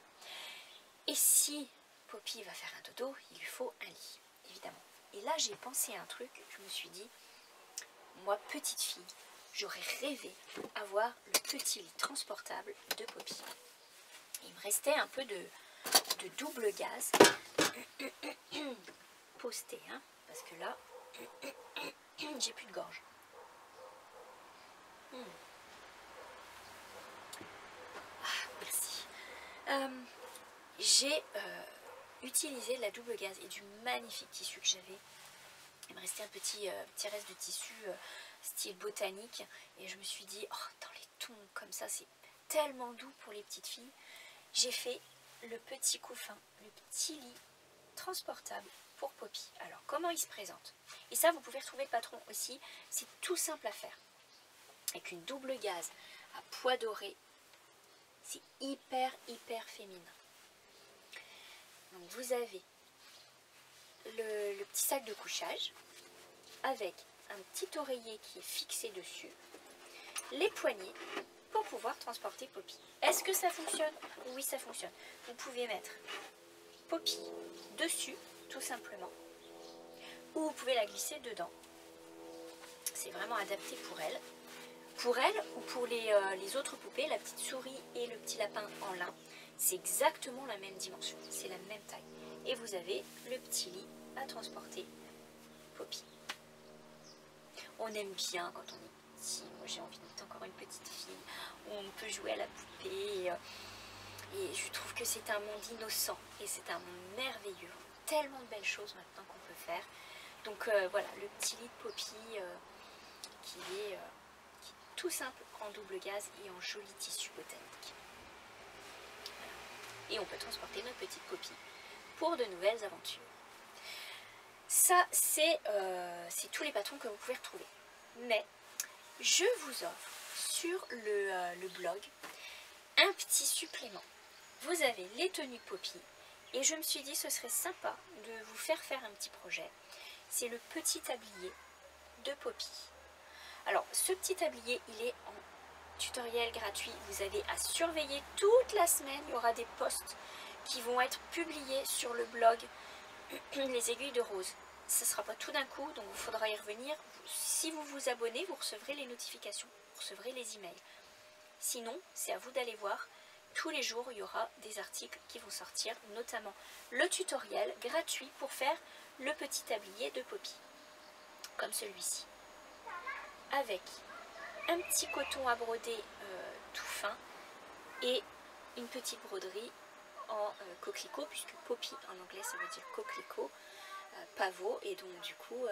Et si Poppy va faire un dodo, il lui faut un lit, évidemment. Et là, j'ai pensé à un truc, je me suis dit, moi, petite fille, j'aurais rêvé avoir le petit lit transportable de Poppy. Il me restait un peu de double gaz posté, hein, parce que là, j'ai plus de gorge. Merci. J'ai utilisé la double gaze et du magnifique tissu que j'avais. Il me restait un petit reste de tissu style botanique et je me suis dit, oh, dans les tons comme ça, c'est tellement doux pour les petites filles. J'ai fait le petit couffin, le petit lit transportable pour Poppy. Alors, comment il se présente? Et ça, vous pouvez retrouver le patron aussi. C'est tout simple à faire. Avec une double gaze à pois doré. C'est hyper féminin. Donc vous avez le petit sac de couchage avec un petit oreiller qui est fixé dessus, les poignées pour pouvoir transporter Poppy. Est-ce que ça fonctionne? Oui, ça fonctionne. Vous pouvez mettre Poppy dessus, tout simplement, ou vous pouvez la glisser dedans. C'est vraiment adapté pour elle. Pour elle ou pour les autres poupées, la petite souris et le petit lapin en lin, c'est exactement la même dimension, c'est la même taille. Et vous avez le petit lit à transporter Poppy. On aime bien quand on est petit. Moi j'ai envie d'être encore une petite fille où on peut jouer à la poupée. Et je trouve que c'est un monde innocent et c'est un monde merveilleux. Tellement de belles choses maintenant qu'on peut faire. Donc voilà, le petit lit de Poppy qui est tout simple en double gaze et en joli tissu botanique. Et on peut transporter notre petite Poppy pour de nouvelles aventures. Ça, c'est tous les patrons que vous pouvez retrouver. Mais je vous offre sur le blog un petit supplément. Vous avez les tenues de Poppy et je me suis dit ce serait sympa de vous faire un petit projet. C'est le petit tablier de Poppy. Alors, ce petit tablier, il est en tutoriel gratuit. Vous avez à surveiller toute la semaine. Il y aura des posts qui vont être publiés sur le blog Les Aiguilles de Rose. Ce ne sera pas tout d'un coup, donc il faudra y revenir. Si vous vous abonnez, vous recevrez les notifications, vous recevrez les emails. Sinon, c'est à vous d'aller voir. Tous les jours, il y aura des articles qui vont sortir, notamment le tutoriel gratuit pour faire le petit tablier de Poppy, comme celui-ci. Avec un petit coton à broder tout fin et une petite broderie en coquelicot, puisque Poppy en anglais ça veut dire coquelicot, pavot, et donc du coup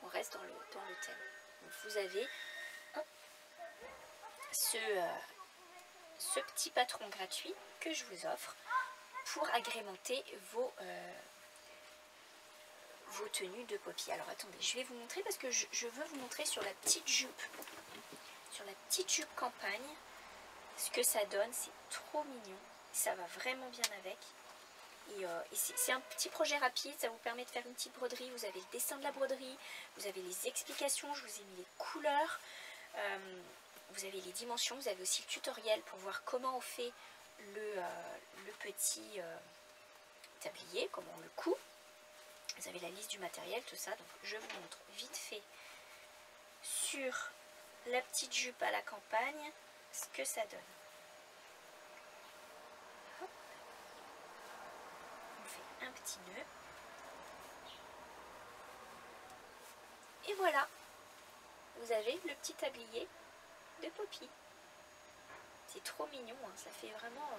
on reste dans le thème. Donc, vous avez ce petit patron gratuit que je vous offre pour agrémenter vos tenues de Poppy. Alors attendez, je vais vous montrer parce que je veux vous montrer sur la petite jupe campagne ce que ça donne. C'est trop mignon, ça va vraiment bien avec. Et c'est un petit projet rapide, ça vous permet de faire une petite broderie. Vous avez le dessin de la broderie, vous avez les explications, je vous ai mis les couleurs, vous avez les dimensions, vous avez aussi le tutoriel pour voir comment on fait le petit tablier, comment on le coud. Vous avez la liste du matériel, tout ça. Donc je vous montre vite fait sur la petite jupe à la campagne ce que ça donne. petit nœud. Et voilà, vous avez le petit tablier de Poppy. C'est trop mignon, hein. Ça fait vraiment...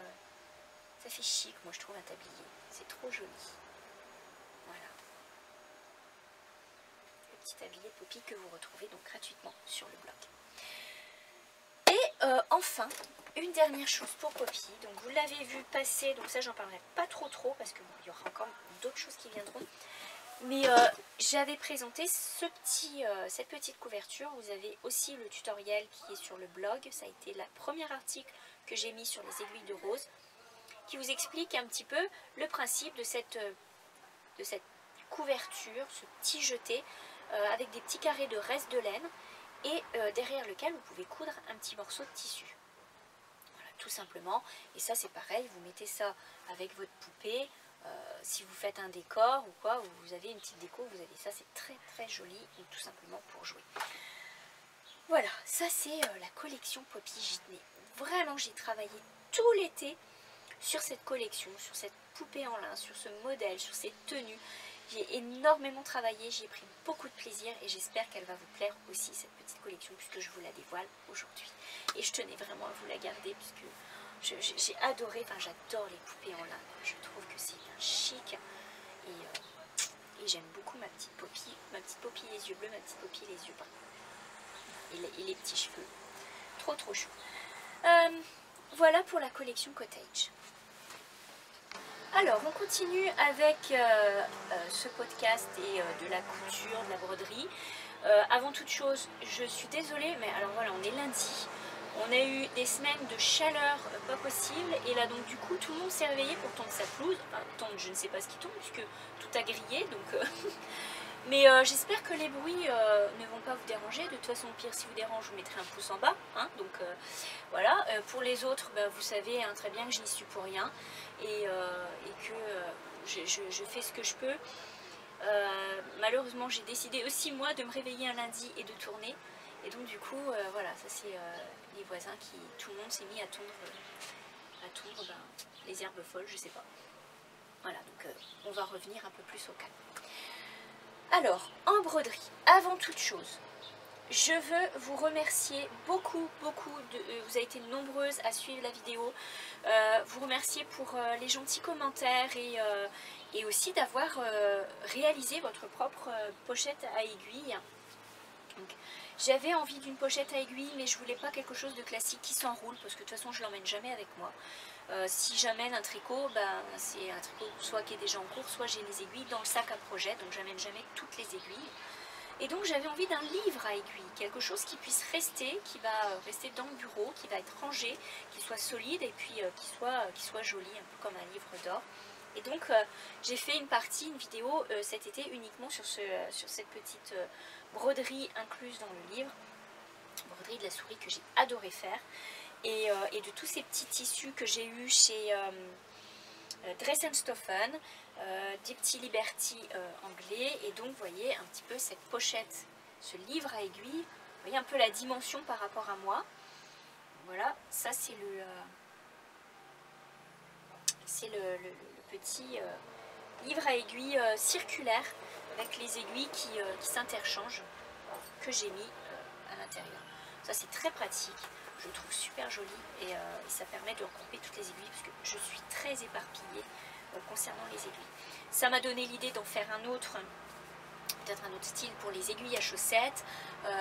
ça fait chic, moi je trouve, un tablier. C'est trop joli. Voilà. Le petit tablier Poppy que vous retrouvez donc gratuitement sur le blog. Et enfin, une dernière chose pour Poppy. Donc vous l'avez vu passer, donc ça j'en parlerai pas trop parce que bon, il y aura encore d'autres choses qui viendront. Mais j'avais présenté cette petite couverture. Vous avez aussi le tutoriel qui est sur le blog. Ça a été le premier article que j'ai mis sur les aiguilles de rose, qui vous explique un petit peu le principe de cette couverture, ce petit jeté avec des petits carrés de reste de laine et derrière lequel vous pouvez coudre un petit morceau de tissu. Voilà, tout simplement. Et ça c'est pareil, vous mettez ça avec votre poupée. Si vous faites un décor ou quoi, ou vous avez une petite déco, vous avez ça, c'est très joli, ou tout simplement pour jouer. Voilà, ça c'est la collection Poppy Jitney. Vraiment, j'ai travaillé tout l'été sur cette collection, sur cette poupée en lin, sur ce modèle, sur ces tenues. J'ai énormément travaillé, j'ai pris beaucoup de plaisir et j'espère qu'elle va vous plaire aussi, cette petite collection, puisque je vous la dévoile aujourd'hui. Et je tenais vraiment à vous la garder, puisque j'ai adoré, enfin j'adore les poupées en lin. Je trouve que c'est bien chic et j'aime beaucoup ma petite Poppy les yeux bleus, ma petite Poppy les yeux bruns. Et les petits cheveux. Trop chou. Voilà pour la collection Cottage. Alors, on continue avec ce podcast et de la couture, de la broderie. Avant toute chose, je suis désolée, mais alors voilà, on est lundi. On a eu des semaines de chaleur pas possible. Et là, donc, du coup, tout le monde s'est réveillé pour tondre sa pelouse. Enfin, tondre, je ne sais pas ce qui tombe, puisque tout a grillé. Donc, mais j'espère que les bruits ne vont pas vous déranger. De toute façon, au pire, si vous dérange, je vous mettrai un pouce en bas. Hein, donc, voilà. Pour les autres, bah, vous savez hein, très bien que je n'y suis pour rien. Et que je fais ce que je peux. Malheureusement, j'ai décidé aussi, moi, de me réveiller un lundi et de tourner. Et donc, du coup, voilà, ça c'est les voisins qui... Tout le monde s'est mis à tondre ben, les herbes folles, je sais pas. Voilà, donc on va revenir un peu plus au calme. Alors, en broderie, avant toute chose, je veux vous remercier beaucoup. Vous avez été nombreuses à suivre la vidéo. Vous remercier pour les gentils commentaires et aussi d'avoir réalisé votre propre pochette à aiguille. J'avais envie d'une pochette à aiguille, mais je voulais pas quelque chose de classique qui s'enroule, parce que de toute façon je l'emmène jamais avec moi. Si j'amène un tricot, ben, c'est un tricot soit qui est déjà en cours, soit j'ai les aiguilles dans le sac à projet, donc j'amène jamais toutes les aiguilles. Et donc j'avais envie d'un livre à aiguille, quelque chose qui puisse rester, qui va rester dans le bureau, qui va être rangé, qui soit solide et puis qui soit joli, un peu comme un livre d'or. Et donc j'ai fait une vidéo cet été uniquement sur cette petite broderie incluse dans le livre, broderie de la souris que j'ai adoré faire, et de tous ces petits tissus que j'ai eu chez Dress & Stofan, des petits Liberty anglais, et donc vous voyez un petit peu cette pochette, ce livre à aiguille, vous voyez un peu la dimension par rapport à moi. Voilà, ça c'est le petit livre à aiguille circulaire avec les aiguilles qui s'interchangent que j'ai mis à l'intérieur. Ça c'est très pratique, je le trouve super joli et ça permet de regrouper toutes les aiguilles parce que je suis très éparpillée concernant les aiguilles. Ça m'a donné l'idée d'en faire un autre, peut-être un autre style pour les aiguilles à chaussettes,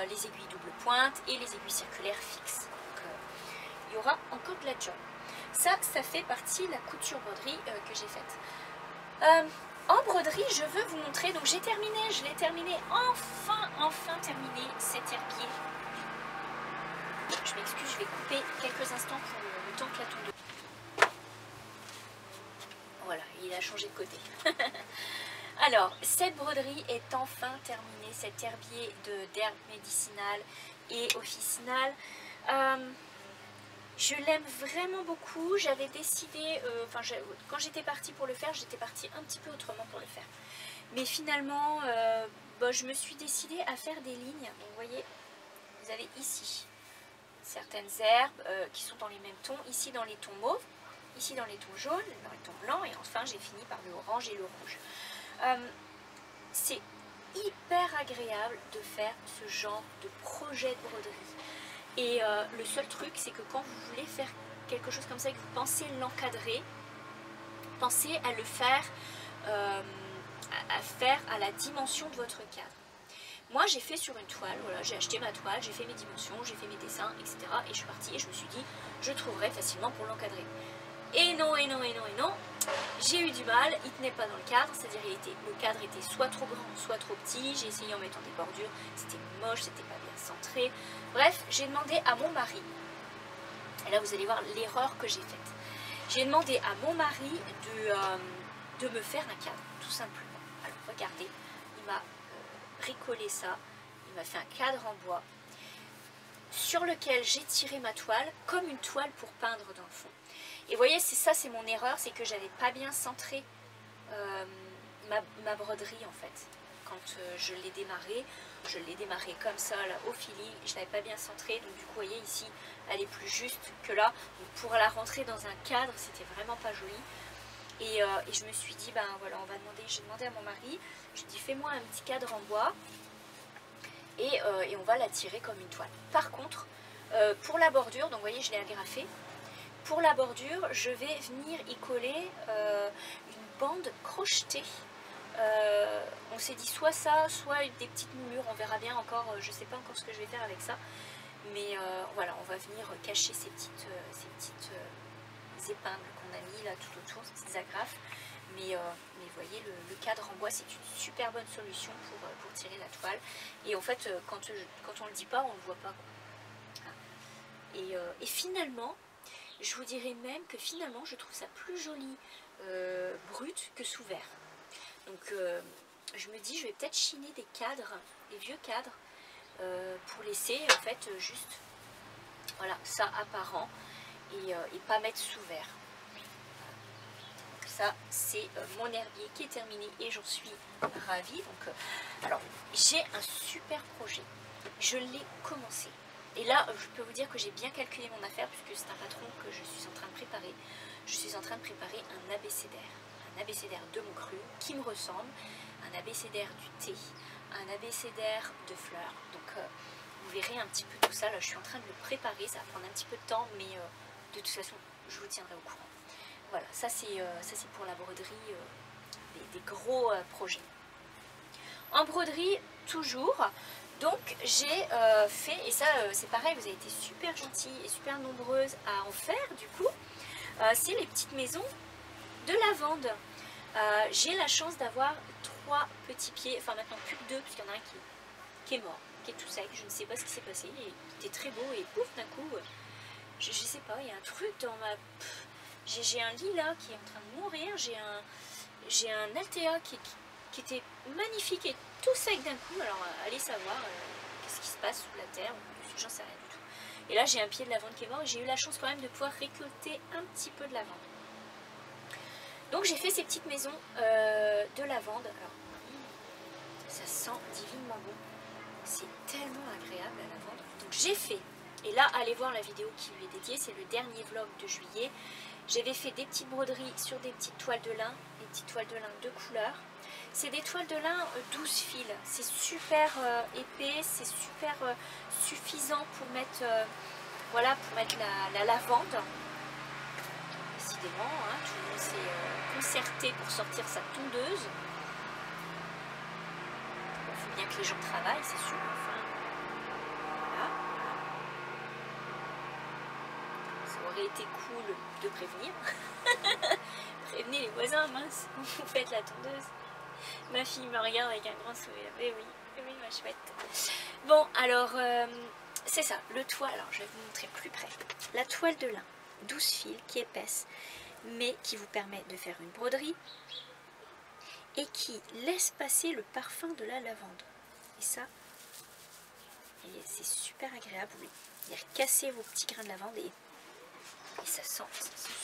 les aiguilles double pointe et les aiguilles circulaires fixes. Donc, il y aura encore de la job. Ça fait partie de la couture broderie que j'ai faite. En broderie, je veux vous montrer, donc je l'ai terminé, enfin terminé cet herbier. Je m'excuse, je vais couper quelques instants pour le temps que la tondeuse. Voilà, il a changé de côté. Alors, cette broderie est enfin terminée, cet herbier d'herbes médicinales et officinales. Je l'aime vraiment beaucoup. J'avais décidé, quand j'étais partie pour le faire, j'étais partie un petit peu autrement pour le faire. Mais finalement, je me suis décidée à faire des lignes. Donc, vous voyez, vous avez ici certaines herbes qui sont dans les mêmes tons, ici dans les tons mauves. ici dans les tons jaunes, dans les tons blancs, et enfin j'ai fini par le orange et le rouge. C'est hyper agréable de faire ce genre de projet de broderie. Et le seul truc, c'est que quand vous voulez faire quelque chose comme ça et que vous pensez l'encadrer, pensez à le faire, à la dimension de votre cadre. Moi j'ai fait sur une toile, voilà, j'ai acheté ma toile, j'ai fait mes dimensions, j'ai fait mes dessins, etc. Et je suis partie et je me suis dit, je trouverai facilement pour l'encadrer. Et non, et non, et non, et non, j'ai eu du mal, il tenait pas dans le cadre, c'est-à-dire le cadre était soit trop grand, soit trop petit, j'ai essayé en mettant des bordures, c'était moche, c'était pas bien centré. Bref, j'ai demandé à mon mari, et là vous allez voir l'erreur que j'ai faite, j'ai demandé à mon mari de me faire un cadre, tout simplement. Alors regardez, il m'a bricolé ça, il m'a fait un cadre en bois, sur lequel j'ai tiré ma toile, comme une toile pour peindre dans le fond. Et vous voyez, c'est mon erreur, c'est que j'avais pas bien centré ma broderie en fait. Quand je l'ai démarré comme ça, là, au fili, je l'avais pas bien centré, donc du coup, vous voyez ici, elle est plus juste que là. Donc, pour la rentrer dans un cadre, c'était vraiment pas joli. Et je me suis dit, ben voilà, j'ai demandé à mon mari, je lui ai dit, fais-moi un petit cadre en bois, et on va la tirer comme une toile. Par contre, pour la bordure, donc vous voyez, je l'ai agrafée. Pour la bordure, je vais venir y coller une bande crochetée. On s'est dit soit ça, soit des petites moulures, on verra bien encore, je ne sais pas encore ce que je vais faire avec ça. Mais voilà, on va venir cacher ces petites épingles qu'on a mis là tout autour, ces petites agrafes. Mais vous voyez, le cadre en bois, c'est une super bonne solution pour tirer la toile. Et en fait, quand on ne le dit pas, on ne le voit pas. Et finalement, je vous dirais même que finalement, je trouve ça plus joli brut que sous verre. Donc, je me dis, je vais peut-être chiner des cadres, des vieux cadres, pour laisser en fait juste, voilà, ça apparent et pas mettre sous verre. Donc ça, c'est mon herbier qui est terminé et j'en suis ravie. Donc, alors, j'ai un super projet. Je l'ai commencé. Et là, je peux vous dire que j'ai bien calculé mon affaire puisque c'est un patron que je suis en train de préparer. Je suis en train de préparer un abécédaire de mon cru qui me ressemble, un abécédaire du thé, un abécédaire de fleurs. Donc, vous verrez un petit peu tout ça. Là, je suis en train de le préparer. Ça va prendre un petit peu de temps, mais de toute façon, je vous tiendrai au courant. Voilà, ça c'est pour la broderie, des gros projets. En broderie, toujours. Donc j'ai fait, et ça c'est pareil, vous avez été super gentils et super nombreuses à en faire du coup, c'est les petites maisons de lavande. J'ai la chance d'avoir 3 petits pieds, enfin maintenant plus que 2 puisqu'il y en a un qui est mort, qui est tout sec, je ne sais pas ce qui s'est passé, il était très beau et pouf d'un coup, je sais pas, il y a un truc dans ma... J'ai un lilas qui est en train de mourir, j'ai un Altea qui était magnifique et tout sec d'un coup. Alors allez savoir qu'est-ce qui se passe sous la terre, j'en sais rien du tout. Et là j'ai un pied de lavande qui est mort et j'ai eu la chance quand même de pouvoir récolter un petit peu de lavande. Donc j'ai fait ces petites maisons de lavande. Alors ça sent divinement bon, c'est tellement agréable la lavande. Donc j'ai fait, et là allez voir la vidéo qui lui est dédiée, c'est le dernier vlog de juillet. J'avais fait des petites broderies sur des petites toiles de lin, des petites toiles de lin de couleur. C'est des toiles de lin 12 fils, c'est super épais, c'est super suffisant pour mettre, voilà, pour mettre la lavande. Décidément, hein, tout le monde s'est concerté pour sortir sa tondeuse. Il faut bien que les gens travaillent, c'est sûr. Enfin, voilà. Ça aurait été cool de prévenir. Prévenez les voisins, mince, vous faites la tondeuse. Ma fille me regarde avec un grand sourire. Eh oui, ma chouette. Bon, alors, c'est ça, le toile. Alors, je vais vous montrer plus près. La toile de lin, 12 fils, qui est épaisse, mais qui vous permet de faire une broderie et qui laisse passer le parfum de la lavande. Et ça, c'est super agréable. Vous venez casser vos petits grains de lavande et ça sent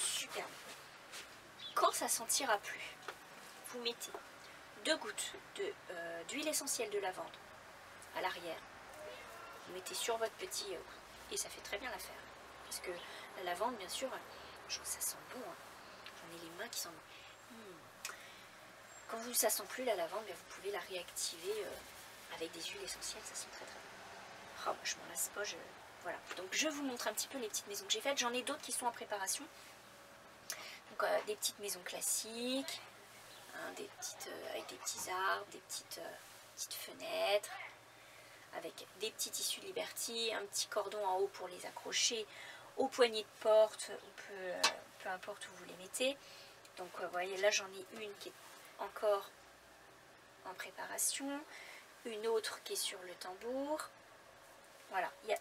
super bon. Quand ça sentira plus, vous mettez 2 gouttes d'huile essentielle de lavande à l'arrière. Vous mettez sur votre petit et ça fait très bien l'affaire. Parce que la lavande, bien sûr, ça sent bon, hein. J'en ai les mains qui sont... Quand ça sent plus la lavande, vous pouvez la réactiver avec des huiles essentielles, ça sent très très bon. Oh, je m'en lasse pas, voilà. Donc je vous montre un petit peu les petites maisons que j'ai faites. J'en ai d'autres qui sont en préparation. Donc des petites maisons classiques, hein, avec des petits arbres, des petites fenêtres, avec des petits tissus Liberty, un petit cordon en haut pour les accrocher aux poignées de porte, ou peu importe où vous les mettez. Donc vous voyez, là j'en ai une qui est encore en préparation, une autre qui est sur le tambour. Voilà, il y a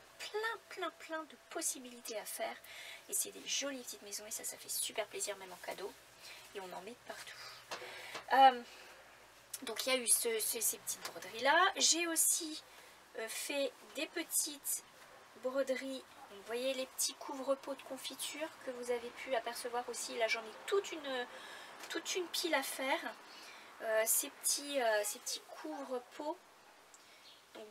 plein de possibilités à faire et c'est des jolies petites maisons et ça fait super plaisir même en cadeau et on en met partout. Donc il y a eu ces petites broderies là. J'ai aussi fait des petites broderies. Donc, vous voyez les petits couvre-pots de confiture que vous avez pu apercevoir aussi. Là j'en ai toute une pile à faire. Ces petits couvre-pots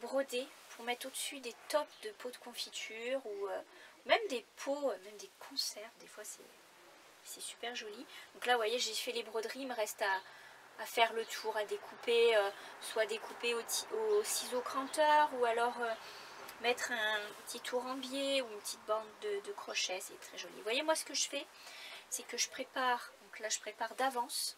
brodés pour mettre au-dessus des tops de pots de confiture ou même des pots, même des conserves. Des fois c'est super joli. Donc là vous voyez j'ai fait les broderies, il me reste à faire le tour, à découper, soit découper au ciseau cranteur ou alors mettre un petit tour en biais ou une petite bande de crochet, c'est très joli. Vous voyez moi ce que je fais, c'est que je prépare, donc là je prépare d'avance.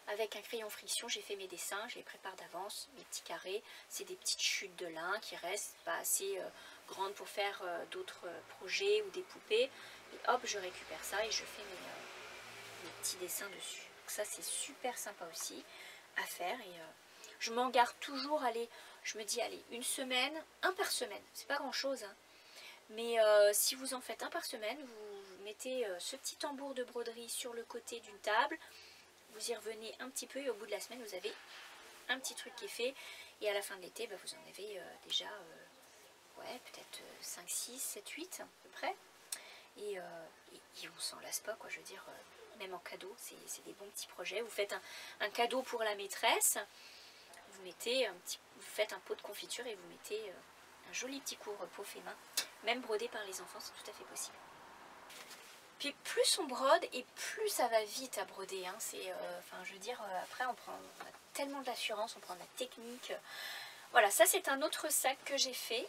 Avec un crayon friction, j'ai fait mes dessins, je les prépare d'avance, mes petits carrés. C'est des petites chutes de lin qui restent pas assez grandes pour faire d'autres projets ou des poupées. Et hop, je récupère ça et je fais mes petits dessins dessus. Donc ça, c'est super sympa aussi à faire. Et je m'en garde toujours, allez, je me dis, allez, une semaine, un par semaine. C'est pas grand-chose, hein. Mais si vous en faites un par semaine, vous mettez ce petit tambour de broderie sur le côté d'une table. Vous y revenez un petit peu et au bout de la semaine, vous avez un petit truc qui est fait. Et à la fin de l'été, vous en avez déjà ouais, peut-être 5, 6, 7, 8 à peu près. Et on s'en lasse pas, quoi. Je veux dire, même en cadeau, c'est des bons petits projets. Vous faites un cadeau pour la maîtresse. Vous faites un pot de confiture et vous mettez un joli petit couvre-pot fait main. Même brodé par les enfants, c'est tout à fait possible. Puis plus on brode et plus ça va vite à broder, hein. Enfin je veux dire, après on a tellement d'assurance, on prend de la technique. Voilà, ça c'est un autre sac que j'ai fait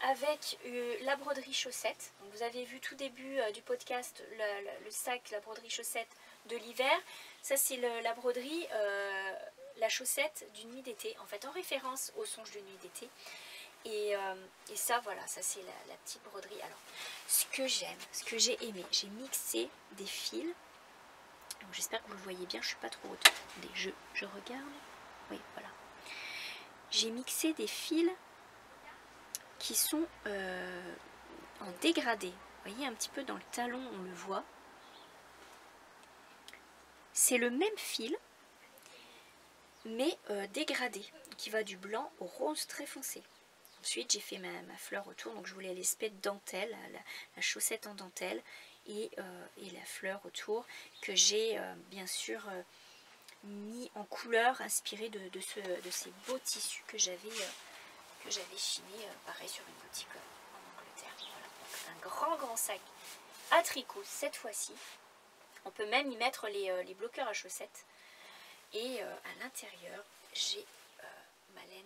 avec la broderie chaussette. Donc, vous avez vu tout début du podcast le sac, la broderie chaussette de l'hiver. Ça c'est la broderie, la chaussette d'une nuit d'été, en fait en référence au songe de nuit d'été. Et ça, voilà, ça c'est la petite broderie. Alors, ce que j'aime, ce que j'ai aimé, j'ai mixé des fils. J'espère que vous le voyez bien, je suis pas trop haute. Attendez, je regarde. Oui, voilà. J'ai mixé des fils qui sont en dégradé. Vous voyez, un petit peu dans le talon, on le voit. C'est le même fil, mais dégradé, qui va du blanc au rose très foncé. Ensuite, j'ai fait ma fleur autour, donc je voulais l'espèce de dentelle, la chaussette en dentelle et la fleur autour que j'ai bien sûr mis en couleur inspirée de ces beaux tissus que j'avais chinés, pareil sur une boutique en Angleterre. Voilà. Donc, un grand sac à tricot cette fois-ci. On peut même y mettre les bloqueurs à chaussettes. Et à l'intérieur, j'ai ma laine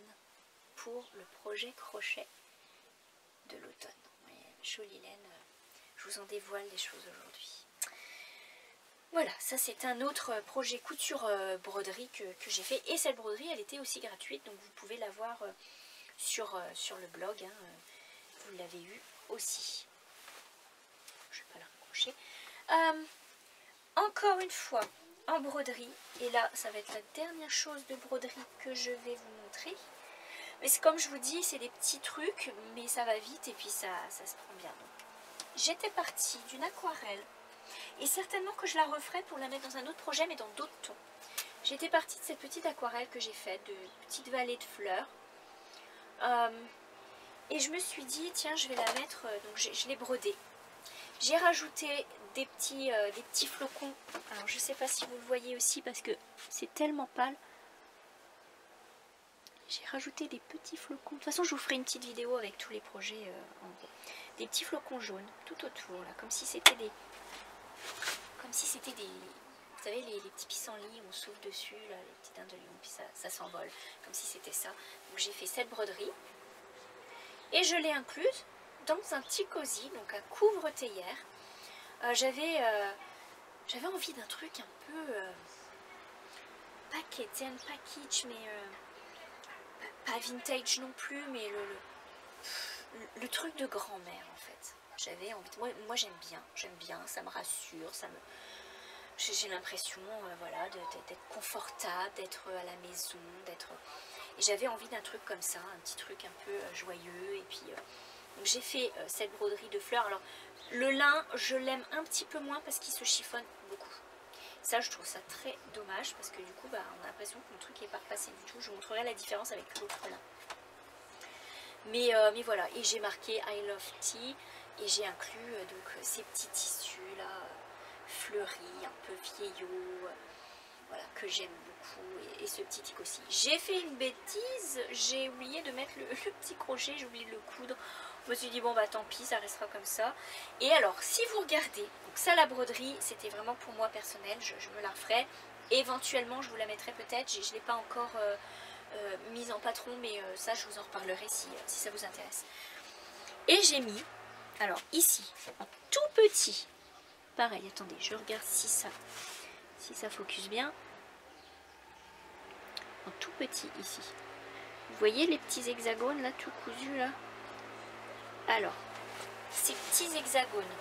pour le projet crochet de l'automne. Jolie laine, je vous en dévoile les choses aujourd'hui. Voilà, ça c'est un autre projet couture broderie que j'ai fait. Et cette broderie, elle était aussi gratuite, donc vous pouvez la voir sur le blog. Hein, vous l'avez eu aussi. Je ne vais pas la raccrocher. Encore une fois, en broderie. Et là, ça va être la dernière chose de broderie que je vais vous montrer. Mais c'est comme je vous dis, c'est des petits trucs, mais ça va vite et puis ça se prend bien. J'étais partie d'une aquarelle et certainement que je la referai pour la mettre dans un autre projet, mais dans d'autres tons. J'étais partie de cette petite aquarelle que j'ai faite, de petites vallées de fleurs. Et je me suis dit, tiens, je vais la mettre, donc je l'ai brodée. J'ai rajouté des petits flocons. Alors je ne sais pas si vous le voyez aussi parce que c'est tellement pâle. J'ai rajouté des petits flocons. De toute façon, je vous ferai une petite vidéo avec tous les projets en gros. des petits flocons jaunes tout autour, là, comme si c'était des... Vous savez, les petits pissenlits, on souffle dessus, là, les petits dents de lion, puis ça s'envole, comme si c'était ça. Donc j'ai fait cette broderie. Et je l'ai incluse dans un petit cosy, donc un couvre-théière. J'avais envie d'un truc un peu... pas kitten, pas kitsch, mais... pas vintage non plus, mais le truc de grand-mère, en fait. J'avais envie... Moi j'aime bien, ça me rassure, ça me... J'ai l'impression voilà, d'être confortable, d'être à la maison, et j'avais envie d'un truc comme ça, un petit truc un peu joyeux. Et puis j'ai fait cette broderie de fleurs. Alors le lin, je l'aime un petit peu moins parce qu'il se chiffonne beaucoup. Ça, je trouve ça très dommage parce que du coup, on a l'impression que mon truc n'est pas repassé du tout. Je vous montrerai la différence avec l'autre lin. Mais voilà, et j'ai marqué I love tea et j'ai inclus donc ces petits tissus là. Fleuris, un peu vieillot, voilà, que j'aime beaucoup, et ce petit tic aussi. J'ai fait une bêtise, j'ai oublié de mettre le petit crochet, j'ai oublié de le coudre. Je me suis dit bon bah tant pis, ça restera comme ça. Et alors si vous regardez, donc ça la broderie, c'était vraiment pour moi personnel, je me la referai. Éventuellement je vous la mettrai peut-être, je ne l'ai pas encore mise en patron, mais ça je vous en reparlerai si ça vous intéresse. Et j'ai mis, alors ici, en tout petit, pareil, attendez, je regarde si ça focus bien. En tout petit ici. Vous voyez les petits hexagones là, tout cousus là? Alors, ces petits hexagones.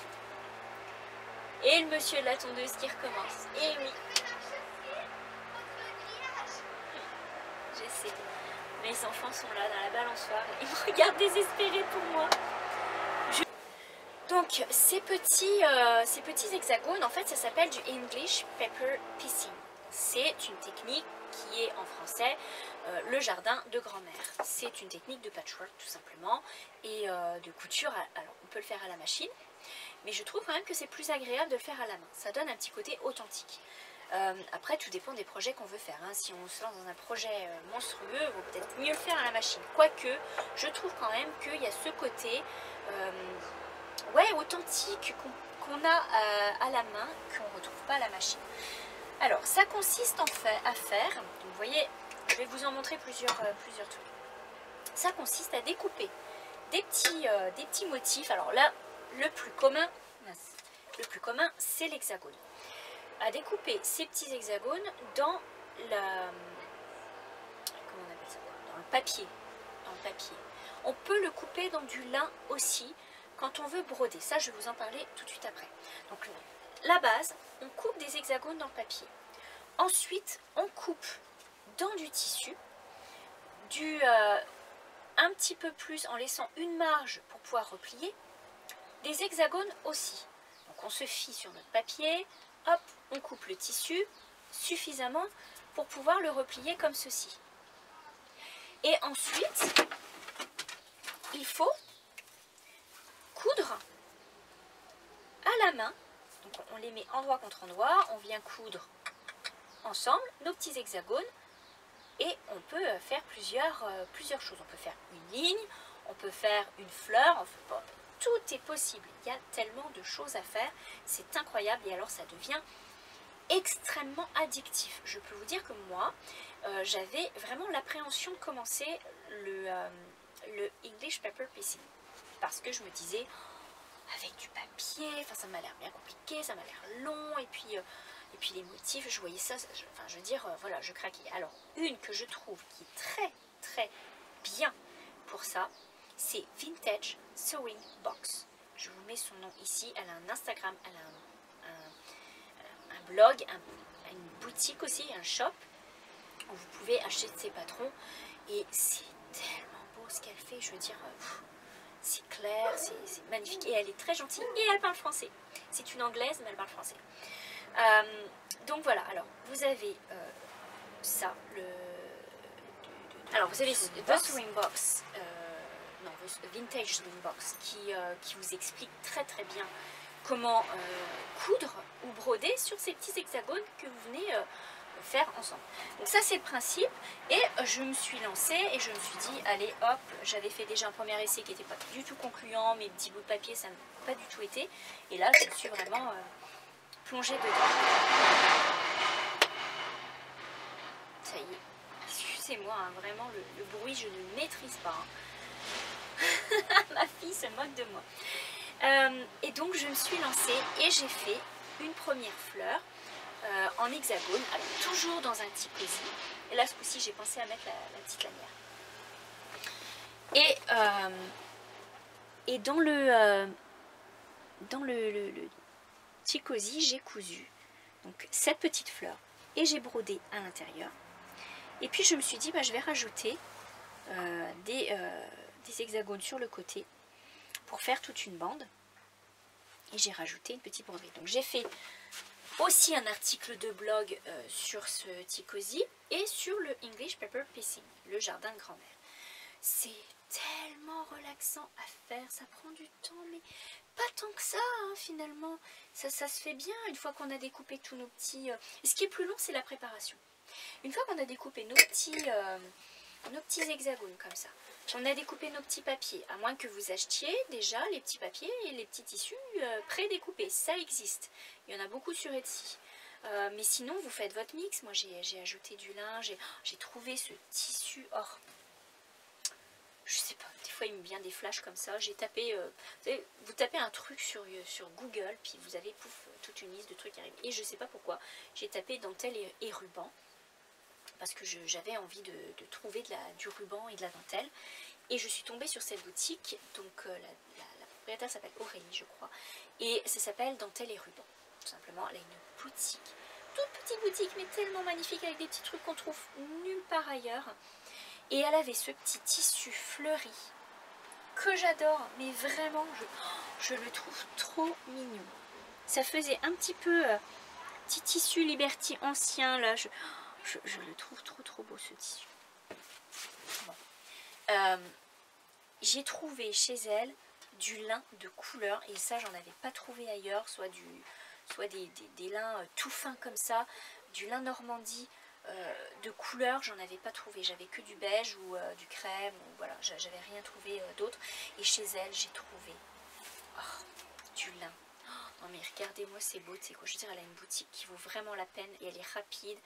Et le monsieur de la tondeuse qui recommence. Et oui. Je sais. Mes enfants sont là dans la balançoire. Ils me regardent désespérés pour moi. Donc ces petits hexagones, en fait ça s'appelle du English Pepper Piecing. C'est une technique qui est en français le jardin de grand-mère. C'est une technique de patchwork tout simplement et de couture. Alors on peut le faire à la machine, mais je trouve quand même que c'est plus agréable de le faire à la main. Ça donne un petit côté authentique. Après tout dépend des projets qu'on veut faire. Hein. Si on se lance dans un projet monstrueux, il vaut peut-être mieux le faire à la machine. Quoique, je trouve quand même qu'il y a ce côté... ouais, authentique qu'on a à la main, qu'on ne retrouve pas à la machine. Alors, ça consiste à faire, donc vous voyez, je vais vous en montrer plusieurs trucs. Ça consiste à découper des petits motifs. Alors là, le plus commun, c'est l'hexagone. À découper ces petits hexagones dans comment on appelle ça, dans le papier. On peut le couper dans du lin aussi, quand on veut broder. Ça, je vais vous en parler tout de suite après. Donc, la base, on coupe des hexagones dans le papier. Ensuite, on coupe dans du tissu, un petit peu plus en laissant une marge pour pouvoir replier, des hexagones aussi. Donc, on se fie sur notre papier, hop, on coupe le tissu suffisamment pour pouvoir le replier comme ceci. Et ensuite, il faut coudre à la main. Donc on les met endroit contre endroit, on vient coudre ensemble nos petits hexagones et on peut faire plusieurs choses. On peut faire une ligne, on peut faire une fleur, tout est possible. Il y a tellement de choses à faire, c'est incroyable et alors ça devient extrêmement addictif. Je peux vous dire que moi, j'avais vraiment l'appréhension de commencer le English Pepper Piecing parce que je me disais avec du papier, enfin ça m'a l'air bien compliqué, ça m'a l'air long et puis les motifs, je voyais ça, je veux dire, voilà, je craquais. Alors une que je trouve qui est très très bien pour ça, c'est Vintage Sewing Box. Je vous mets son nom ici, elle a un Instagram, elle a un blog, une boutique aussi, un shop où vous pouvez acheter de ses patrons et c'est tellement beau ce qu'elle fait, je veux dire, c'est clair, c'est magnifique et elle est très gentille et elle parle français. C'est une anglaise mais elle parle français. Donc voilà, alors vous avez ça, alors vous avez The Sewing Box, non, Vintage Sewing Box qui vous explique très très bien comment coudre ou broder sur ces petits hexagones que vous venez faire ensemble. Donc ça c'est le principe, et je me suis lancée et je me suis dit allez hop, j'avais fait déjà un premier essai qui n'était pas du tout concluant, mes petits bouts de papier ça n'a pas du tout été, et là je suis vraiment plongée dedans. Ça y est, excusez-moi, hein, vraiment le bruit je ne maîtrise pas. Hein. Ma fille se moque de moi. Et donc je me suis lancée et j'ai fait une première fleur en hexagone, alors toujours dans un petit cosy. Et là ce coup-ci j'ai pensé à mettre la petite lanière. Et dans le petit cosy j'ai cousu donc cette petite fleur et j'ai brodé à l'intérieur. Et puis je me suis dit bah, je vais rajouter des hexagones sur le côté pour faire toute une bande. Et j'ai rajouté une petite broderie. Donc j'ai fait aussi un article de blog sur ce petit cosy et sur le English Paper Piecing, le jardin de grand-mère. C'est tellement relaxant à faire, ça prend du temps, mais pas tant que ça hein, finalement. Ça se fait bien une fois qu'on a découpé tous nos petits... Ce qui est plus long, c'est la préparation. Une fois qu'on a découpé nos petits hexagones comme ça, on a découpé nos petits papiers, à moins que vous achetiez déjà les petits papiers et les petits tissus pré-découpés, ça existe. Il y en a beaucoup sur Etsy. Mais sinon, vous faites votre mix. Moi, j'ai ajouté du lin, j'ai trouvé ce tissu. Or, je sais pas, des fois il me vient des flashs comme ça. J'ai tapé, vous tapez un truc sur Google, puis vous avez pouf, toute une liste de trucs qui arrivent. Et je sais pas pourquoi, j'ai tapé dentelle et ruban. Parce que j'avais envie de trouver du ruban et de la dentelle. Et je suis tombée sur cette boutique, donc la propriétaire s'appelle Aurélie, je crois. Et ça s'appelle Dentelle et Ruban, tout simplement. Elle a une boutique, toute petite boutique, mais tellement magnifique, avec des petits trucs qu'on trouve nulle part ailleurs. Et elle avait ce petit tissu fleuri, que j'adore, mais vraiment, je le trouve trop mignon. Ça faisait un petit peu petit tissu Liberty ancien, là, je le trouve trop beau ce tissu. Bon. J'ai trouvé chez elle du lin de couleur et ça j'en avais pas trouvé ailleurs, soit des lins tout fins comme ça, du lin Normandie de couleur, j'en avais pas trouvé, j'avais que du beige ou du crème, ou voilà, j'avais rien trouvé d'autre. Et chez elle j'ai trouvé du lin. Non mais regardez-moi ces beautés, quoi. Je veux dire, elle a une boutique qui vaut vraiment la peine et elle est rapide.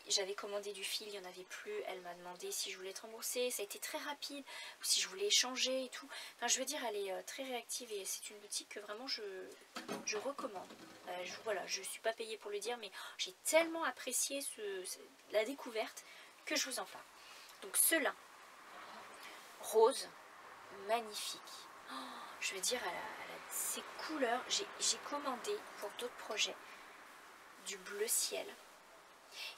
J'avais commandé du fil, il n'y en avait plus. Elle m'a demandé si je voulais être remboursée. Ça a été très rapide. Ou si je voulais échanger et tout. Enfin, je veux dire, elle est très réactive et c'est une boutique que vraiment je recommande. Voilà, je ne suis pas payée pour le dire, mais j'ai tellement apprécié la découverte que je vous en parle. Donc ce lin rose, magnifique. Oh, je veux dire, elle a ces couleurs. J'ai commandé pour d'autres projets du bleu ciel.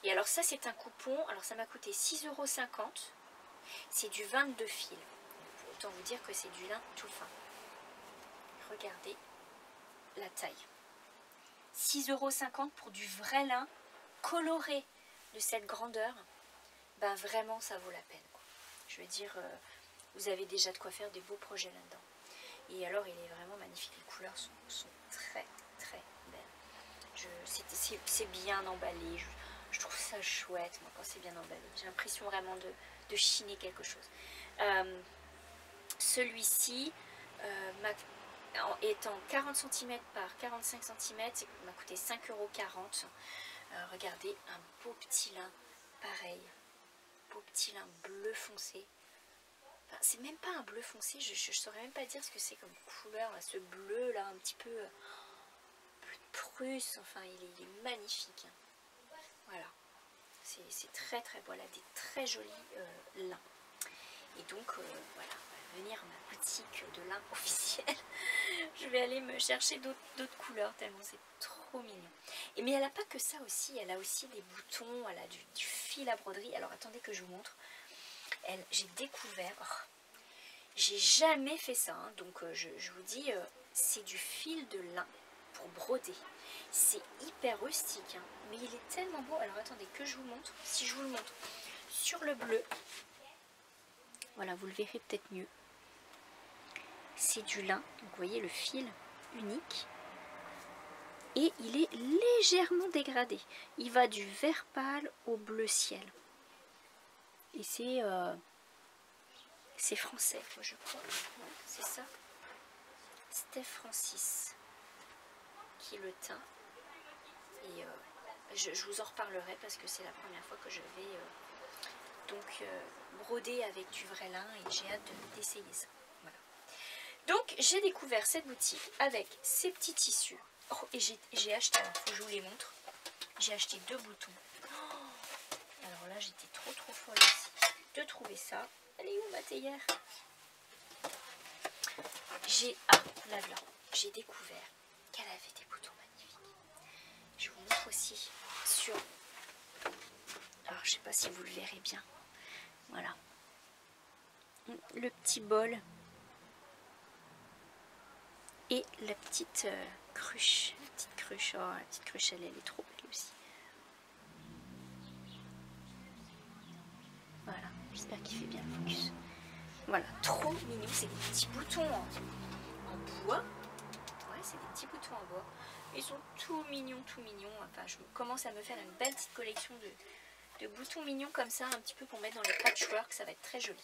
Et alors ça c'est un coupon, alors ça m'a coûté 6,50 €. C'est du 22 fils. Autant vous dire que c'est du lin tout fin. Regardez la taille. 6,50 € pour du vrai lin coloré de cette grandeur. Ben vraiment ça vaut la peine, quoi. Je veux dire, vous avez déjà de quoi faire des beaux projets là-dedans. Et alors il est vraiment magnifique, les couleurs sont très très belles. C'est bien emballé, je trouve ça chouette moi, quand c'est bien emballé. J'ai l'impression vraiment de chiner quelque chose. Celui-ci étant 40 cm par 45 cm, il m'a coûté 5,40 €. Regardez, un beau petit lin pareil, beau petit lin bleu foncé. Enfin, c'est même pas un bleu foncé, je saurais même pas dire ce que c'est comme couleur, là, ce bleu là un petit peu bleu de Prusse. Enfin il est magnifique. Voilà, c'est très très beau, elle a des très jolis lins. Et donc voilà, on va venir à ma boutique de lin officielle. Je vais aller me chercher d'autres couleurs tellement c'est trop mignon. Mais elle n'a pas que ça aussi, elle a aussi des boutons, elle a du fil à broderie. Alors attendez que je vous montre. J'ai découvert, j'ai jamais fait ça, hein, donc je vous dis, c'est du fil de lin pour broder. C'est hyper rustique, hein, mais il est tellement beau. Alors attendez que je vous montre. Si je vous le montre sur le bleu, voilà, vous le verrez peut-être mieux. C'est du lin, donc vous voyez le fil unique. et il est légèrement dégradé. Il va du vert pâle au bleu ciel. Et c'est français, je crois. Ouais, c'est ça. Steph Francis qui le teint. Et je vous en reparlerai parce que c'est la première fois que je vais broder avec du vrai lin et j'ai hâte d'essayer ça. Voilà. Donc j'ai découvert cette boutique avec ces petits tissus. Oh, et j'ai acheté, il faut que je vous les montre. J'ai acheté 2 boutons. Oh, alors là j'étais trop folle aussi de trouver ça. Elle est où ma théière? J'ai découvert qu'elle avait des boutons magnifiques. Je vous montre aussi sur... Alors je sais pas si vous le verrez bien. Voilà. Le petit bol. Et la petite cruche. La petite cruche. Oh, la petite cruche, elle est trop belle aussi. Voilà. J'espère qu'il fait bien le focus. Voilà. Trop mignon. C'est des petits boutons en bois. Ouais, c'est des petits boutons en bois. Ils sont tout mignons, tout mignons. Enfin, je commence à me faire une belle petite collection de boutons mignons comme ça, un petit peu pour mettre dans le patchwork. Ça va être très joli.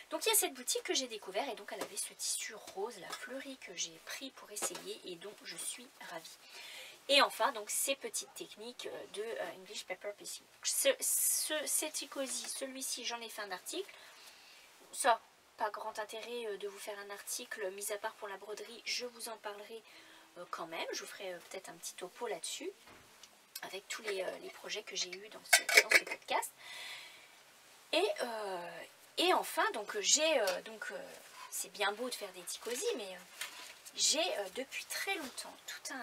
Donc il y a cette boutique que j'ai découvert et donc elle avait ce tissu rose, la fleurie que j'ai pris pour essayer et dont je suis ravie. Et enfin donc ces petites techniques de English Paper Piecing. Cet Icosi, celui-ci j'en ai fait un article. Ça, pas grand intérêt de vous faire un article, mis à part pour la broderie, je vous en parlerai quand même. Je vous ferai peut-être un petit topo là-dessus avec tous les projets que j'ai eus dans ce podcast. Et enfin, donc c'est bien beau de faire des ticosis, mais j'ai depuis très longtemps tout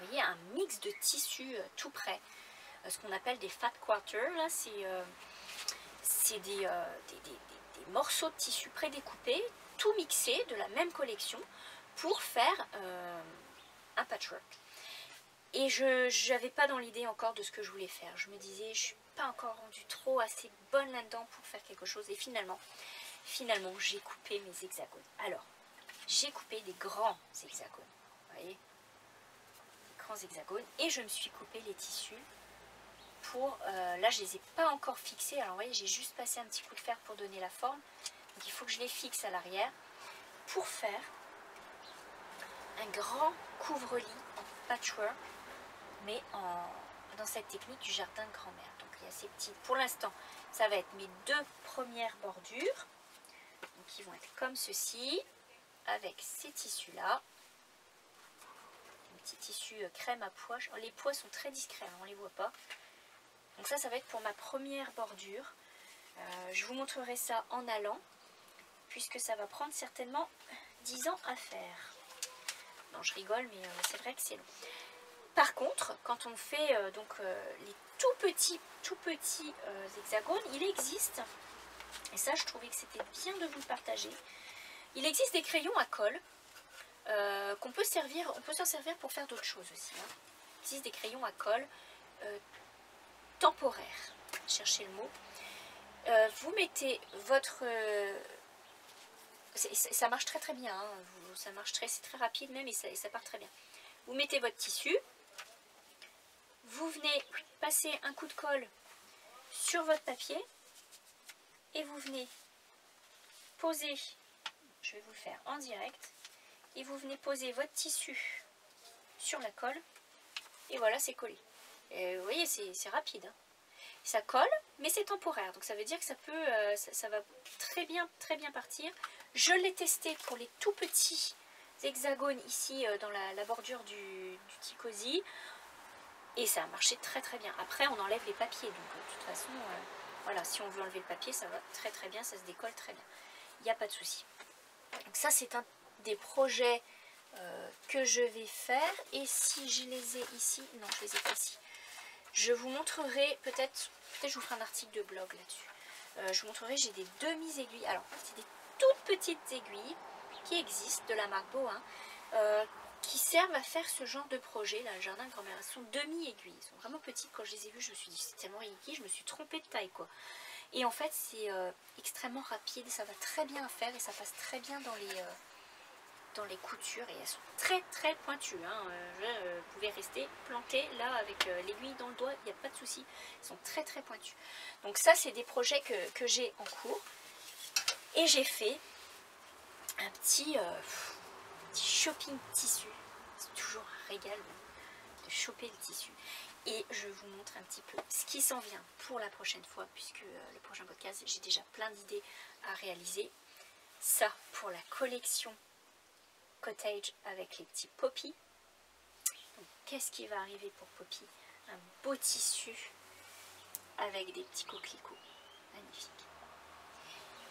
vous voyez, un mix de tissus tout prêt, ce qu'on appelle des fat quarters. Là, c'est des morceaux de tissu prédécoupés, tout mixé de la même collection pour faire un patchwork. Et je n'avais pas dans l'idée encore de ce que je voulais faire. Je me disais, je suis pas encore rendue trop assez bonne là-dedans pour faire quelque chose. Et finalement, j'ai coupé mes hexagones. Alors, j'ai coupé des grands hexagones. Vous voyez, des grands hexagones. Et je me suis coupé les tissus pour... là, je les ai pas encore fixés. Alors, vous voyez, j'ai juste passé un petit coup de fer pour donner la forme. Donc, il faut que je les fixe à l'arrière pour faire un grand couvre-lit en patchwork, mais dans cette technique du jardin de grand-mère. Donc il y a ces petites, pour l'instant, ça va être mes 2 premières bordures. Donc ils vont être comme ceci, avec ces tissus-là. Un petit tissu crème à pois. Les pois sont très discrets, hein, on ne les voit pas. Donc ça va être pour ma première bordure. Je vous montrerai ça en allant, puisque ça va prendre certainement 10 ans à faire. Non, je rigole, mais c'est vrai que c'est long. Par contre, quand on fait les tout petits hexagones, il existe, et ça je trouvais que c'était bien de vous le partager, il existe des crayons à colle qu'on peut servir, on peut s'en servir pour faire d'autres choses aussi. Hein. Il existe des crayons à colle temporaires, cherchez le mot. Vous mettez votre... ça marche très bien, hein. Ça marche c'est très rapide même et ça part très bien. Vous mettez votre tissu. Vous venez passer un coup de colle sur votre papier et vous venez poser, je vais vous le faire en direct, et vous venez poser votre tissu sur la colle et voilà, c'est collé. Et vous voyez, c'est rapide. Hein. Ça colle, mais c'est temporaire, donc ça veut dire que ça va très bien partir. Je l'ai testé pour les tout petits hexagones ici dans la bordure du ticosi. Et ça a marché très bien. Après, on enlève les papiers. Donc, de toute façon, voilà, si on veut enlever le papier, ça va très bien. Ça se décolle très bien. Il n'y a pas de souci. Donc, ça, c'est un des projets que je vais faire. Et si je les ai ici... Non, je les ai pas ici. Je vous montrerai, peut-être je vous ferai un article de blog là-dessus. Je vous montrerai, j'ai des demi-aiguilles. Alors, c'est des toutes petites aiguilles qui existent de la marque Bohin. Qui servent à faire ce genre de projet, là, le jardin de grand-mère. Elles sont demi-aiguilles, elles sont vraiment petites. Quand je les ai vues, je me suis dit, c'est tellement aiguille, je me suis trompée de taille, quoi. Et en fait, c'est extrêmement rapide, ça va très bien à faire et ça passe très bien dans les coutures et elles sont très très pointues. Hein. Vous pouvez rester planté là avec l'aiguille dans le doigt, il n'y a pas de souci. Elles sont très très pointues. Donc ça, c'est des projets que j'ai en cours. Et j'ai fait un petit shopping tissu. C'est toujours un régal de choper le tissu. Et je vous montre un petit peu ce qui s'en vient pour la prochaine fois, puisque le prochain podcast, j'ai déjà plein d'idées à réaliser. Ça pour la collection Cottage avec les petits Poppy. Donc qu'est-ce qui va arriver pour Poppy? Un beau tissu avec des petits coquelicots. Magnifique.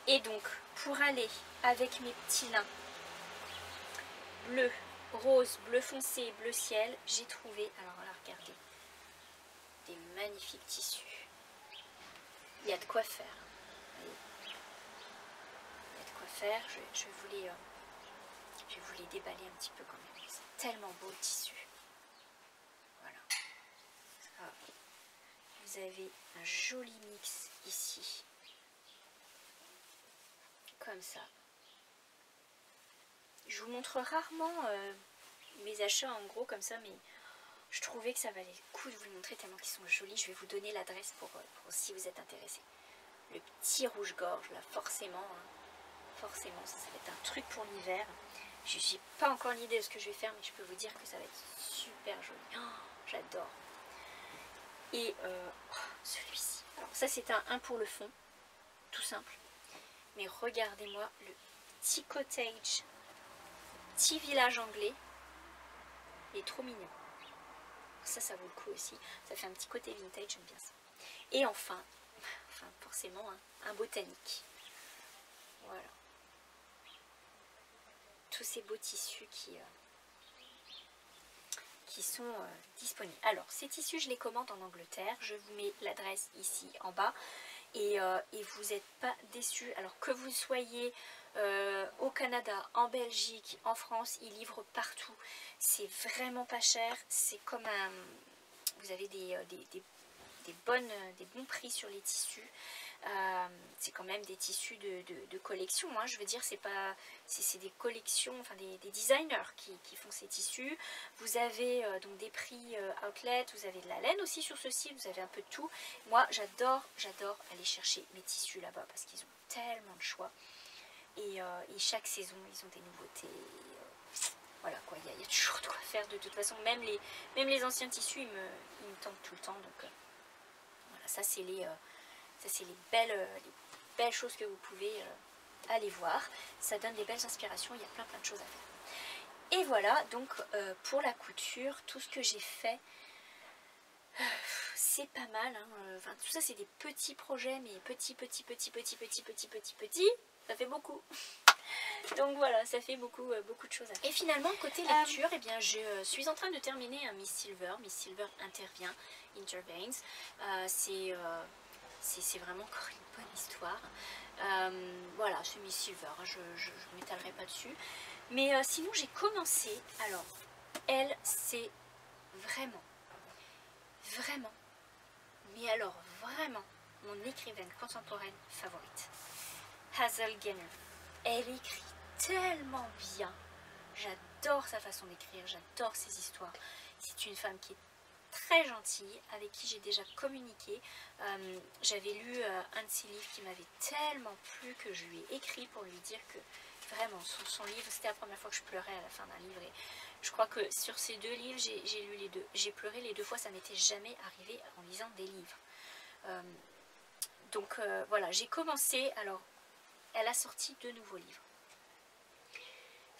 Et donc pour aller avec mes petits lins bleu, rose, bleu foncé, bleu ciel, j'ai trouvé, alors là regardez, des magnifiques tissus. Il y a de quoi faire. Voyez, il y a de quoi faire. Je vais vous les déballer un petit peu quand même. C'est tellement beau le tissu. Voilà. Ça, vous avez un joli mix ici. Comme ça. Je vous montre rarement mes achats en gros comme ça, mais je trouvais que ça valait le coup de vous le montrer tellement qu'ils sont jolis. Je vais vous donner l'adresse pour si vous êtes intéressé. Le petit rouge-gorge là, forcément, hein, forcément, ça va être un truc pour l'hiver. Je n'ai pas encore l'idée de ce que je vais faire, mais je peux vous dire que ça va être super joli. Oh, j'adore. Et celui-ci. Alors ça c'est un pour le fond, tout simple. Mais regardez-moi le petit cottage, petit village anglais. Il est trop mignon. Ça vaut le coup aussi. Ça fait un petit côté vintage, j'aime bien ça. Et enfin forcément, hein, un botanique. Voilà. Tous ces beaux tissus qui sont disponibles. Alors, ces tissus, je les commande en Angleterre. Je vous mets l'adresse ici en bas. Et vous n'êtes pas déçus. Alors, que vous soyez au Canada, en Belgique, en France, ils livrent partout. C'est vraiment pas cher. C'est comme un... Vous avez des bons prix sur les tissus. C'est quand même des tissus de collection, hein. Je veux dire, c'est des collections, enfin des designers qui font ces tissus. Vous avez donc des prix outlet, vous avez de la laine aussi sur ce site, vous avez un peu de tout. Moi j'adore aller chercher mes tissus là-bas parce qu'ils ont tellement de choix et chaque saison ils ont des nouveautés. Voilà quoi, il y a toujours de quoi faire. De toute façon, même les anciens tissus ils me tentent tout le temps. Donc voilà, ça c'est les belles choses que vous pouvez aller voir. Ça donne des belles inspirations, il y a plein de choses à faire. Et voilà, donc pour la couture, tout ce que j'ai fait, c'est pas mal. Hein. Enfin, tout ça c'est des petits projets, mais petits, ça fait beaucoup. Donc voilà, ça fait beaucoup de choses à faire. Et finalement, côté lecture, eh bien, je suis en train de terminer un Miss Silver. Miss Silver intervenes. C'est vraiment encore une bonne histoire. Voilà, c'est Miss Silver, je ne m'étalerai pas dessus. Mais sinon, j'ai commencé. Alors, elle, c'est vraiment, mais alors vraiment, mon écrivaine contemporaine favorite. Hazel Genner. Elle écrit tellement bien. J'adore sa façon d'écrire, j'adore ses histoires. C'est une femme qui est très gentille, avec qui j'ai déjà communiqué. J'avais lu un de ses livres qui m'avait tellement plu que je lui ai écrit pour lui dire que vraiment son livre, c'était la première fois que je pleurais à la fin d'un livre. Et je crois que sur ces deux livres, j'ai lu les deux. J'ai pleuré les deux fois, ça m'était jamais arrivé en lisant des livres. Donc voilà, j'ai commencé. Alors, elle a sorti deux nouveaux livres.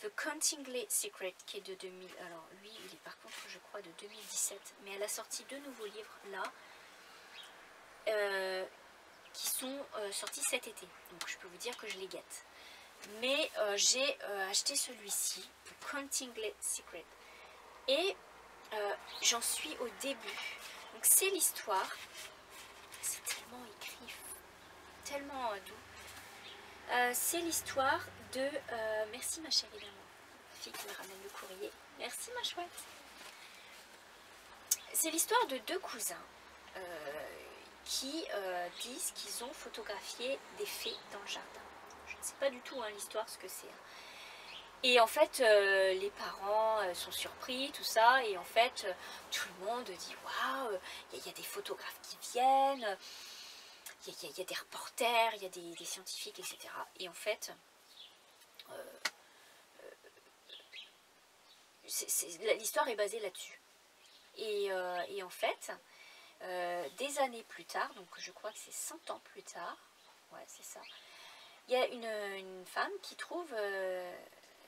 The Cottingley Secret, qui est de 2000. Alors lui, il est par contre, je crois, de 2017. Mais elle a sorti deux nouveaux livres là, qui sont sortis cet été. Donc je peux vous dire que je les guette. Mais j'ai acheté celui-ci, The Cottingley Secret. Et j'en suis au début. Donc c'est l'histoire. C'est tellement écrit, tellement doux. C'est l'histoire de... merci ma chérie d'amour, la fille qui me ramène le courrier. Merci ma chouette. C'est l'histoire de deux cousins qui disent qu'ils ont photographié des fées dans le jardin. Je ne sais pas du tout hein, l'histoire, ce que c'est. Et en fait, les parents sont surpris, tout ça, et en fait, tout le monde dit waouh, il y a des photographes qui viennent, il y a des reporters, il y a des scientifiques, etc. Et en fait, l'histoire est basée là-dessus. Et en fait, des années plus tard, donc je crois que c'est 100 ans plus tard, ouais, c'est ça, il y a une femme qui trouve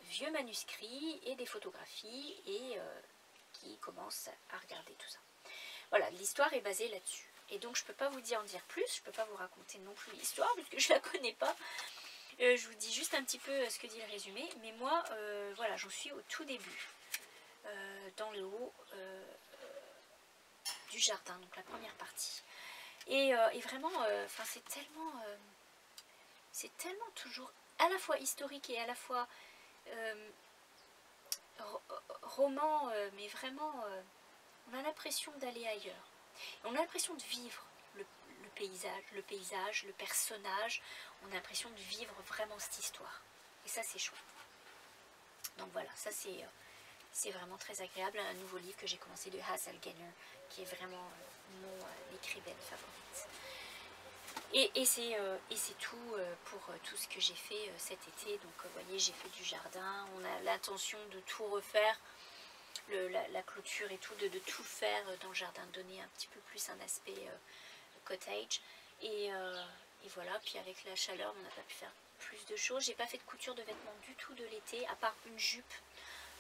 vieux manuscrits et des photographies et qui commence à regarder tout ça. Voilà, l'histoire est basée là-dessus. Et donc je ne peux pas vous en dire plus, je ne peux pas vous raconter non plus l'histoire puisque je ne la connais pas. Je vous dis juste un petit peu ce que dit le résumé, mais moi, voilà, j'en suis au tout début, dans le haut du jardin, donc la première partie. Et vraiment, c'est tellement toujours à la fois historique et à la fois roman, mais vraiment, on a l'impression d'aller ailleurs. On a l'impression de vivre le paysage, le personnage. On a l'impression de vivre vraiment cette histoire. Et ça, c'est chouette. Donc voilà, ça c'est vraiment très agréable. Un nouveau livre que j'ai commencé de Hazel Gainer, qui est vraiment mon écrivaine favorite. Et c'est tout pour tout ce que j'ai fait cet été. Donc vous voyez, j'ai fait du jardin. On a l'intention de tout refaire. La clôture et tout, de tout faire dans le jardin, donner un petit peu plus un aspect cottage. Et voilà, puis avec la chaleur, on n'a pas pu faire plus de choses. J'ai pas fait de couture de vêtements du tout de l'été, à part une jupe.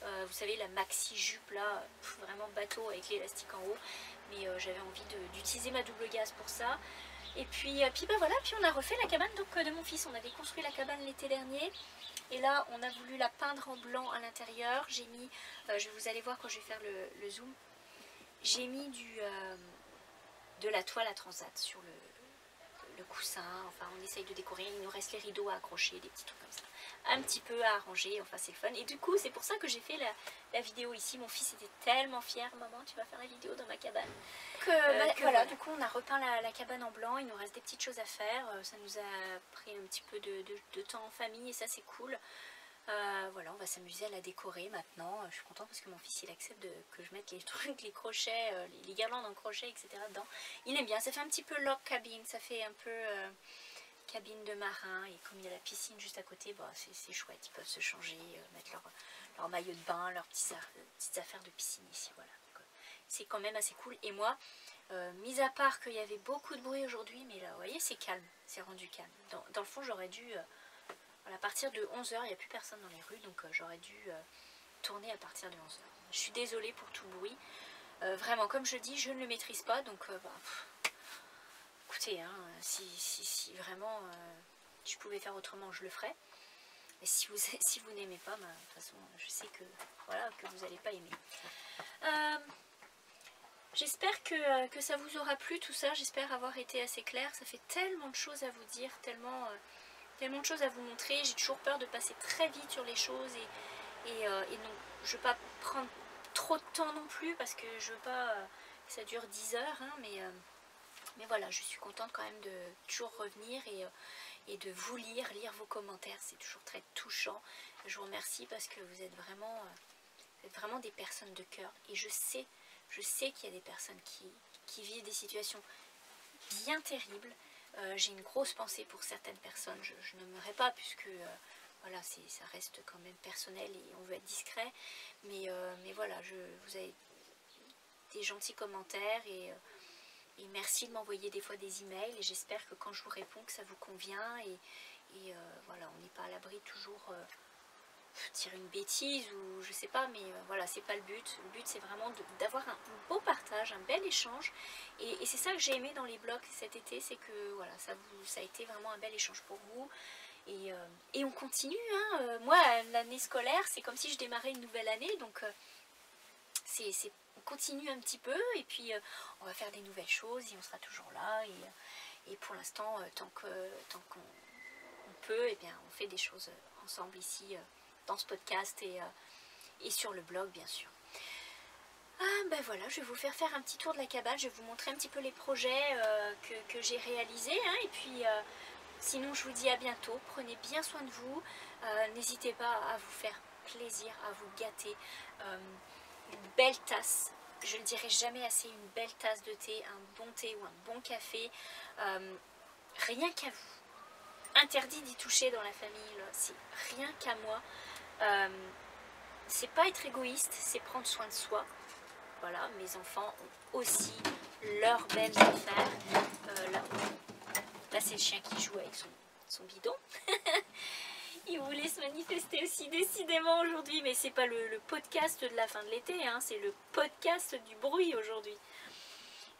Vous savez, la maxi jupe là, vraiment bateau avec l'élastique en haut. Mais j'avais envie d'utiliser ma double gaze pour ça. Et puis bah voilà, puis on a refait la cabane donc, de mon fils. On avait construit la cabane l'été dernier. Et là, on a voulu la peindre en blanc à l'intérieur. J'ai mis, vous allez voir quand je vais faire le zoom, j'ai mis de la toile à transat sur le coussin. Enfin, on essaye de décorer. Il nous reste les rideaux à accrocher, des petits trucs comme ça. Un petit peu à arranger. Enfin, c'est le fun. Et du coup, c'est pour ça que j'ai fait la vidéo ici. Mon fils était tellement fier. Maman, tu vas faire la vidéo dans ma cabane. Voilà, du coup, on a repeint la cabane en blanc. Il nous reste des petites choses à faire. Ça nous a pris un petit peu de temps en famille et ça, c'est cool. Voilà, on va s'amuser à la décorer maintenant. Je suis contente parce que mon fils il accepte que je mette les trucs, les crochets, les guirlandes en crochet, etc. dedans. Il aime bien, ça fait un petit peu log cabine, ça fait un peu cabine de marin. Et comme il y a la piscine juste à côté, bah, c'est chouette, ils peuvent se changer, mettre leur maillot de bain, leurs petites affaires de piscine ici. Voilà, c'est quand même assez cool. Et moi, mis à part qu'il y avait beaucoup de bruit aujourd'hui, mais là, vous voyez, c'est calme, c'est rendu calme. Dans le fond, j'aurais dû... à partir de 11 h, il n'y a plus personne dans les rues, donc j'aurais dû tourner à partir de 11 h. Je suis désolée pour tout le bruit. Vraiment, comme je dis, je ne le maîtrise pas, donc écoutez, hein, si vraiment je pouvais faire autrement, je le ferais. Et si vous n'aimez pas, de toute façon, je sais que, voilà, que vous n'allez pas aimer. J'espère que ça vous aura plu tout ça, j'espère avoir été assez claire. Ça fait tellement de choses à vous dire, tellement de choses à vous montrer. J'ai toujours peur de passer très vite sur les choses et donc je veux pas prendre trop de temps non plus parce que je veux pas que ça dure 10 heures, hein, mais voilà, je suis contente quand même de toujours revenir et de vous lire vos commentaires, c'est toujours très touchant. Je vous remercie parce que vous êtes vraiment des personnes de cœur et je sais qu'il y a des personnes qui vivent des situations bien terribles. J'ai une grosse pensée pour certaines personnes, je n'aimerais pas puisque voilà, ça reste quand même personnel et on veut être discret, mais voilà, vous avez des gentils commentaires et merci de m'envoyer des fois des emails et j'espère que quand je vous réponds que ça vous convient et voilà, on n'est pas à l'abri toujours dire une bêtise ou je sais pas, mais voilà, c'est pas le but. Le but c'est vraiment d'avoir un beau partage, un bel échange et c'est ça que j'ai aimé dans les blogs cet été, c'est que voilà, ça a été vraiment un bel échange pour vous et on continue, hein. Moi l'année scolaire c'est comme si je démarrais une nouvelle année, donc on continue un petit peu et puis on va faire des nouvelles choses et on sera toujours là et pour l'instant tant qu'on peut, et bien on fait des choses ensemble ici dans ce podcast et sur le blog bien sûr. Ben voilà, je vais vous faire un petit tour de la cabane, je vais vous montrer un petit peu les projets que j'ai réalisés, hein, et puis sinon je vous dis à bientôt, prenez bien soin de vous, n'hésitez pas à vous faire plaisir à vous gâter. Une belle tasse, je ne le dirai jamais assez, une belle tasse de thé, un bon thé ou un bon café, rien qu'à vous. Interdit d'y toucher dans la famille, c'est rien qu'à moi. C'est pas être égoïste, c'est prendre soin de soi. Voilà, mes enfants ont aussi leurs belles affaires. Là c'est le chien qui joue avec son bidon. Il voulait se manifester aussi décidément aujourd'hui, mais c'est pas le podcast de la fin de l'été, hein, c'est le podcast du bruit aujourd'hui.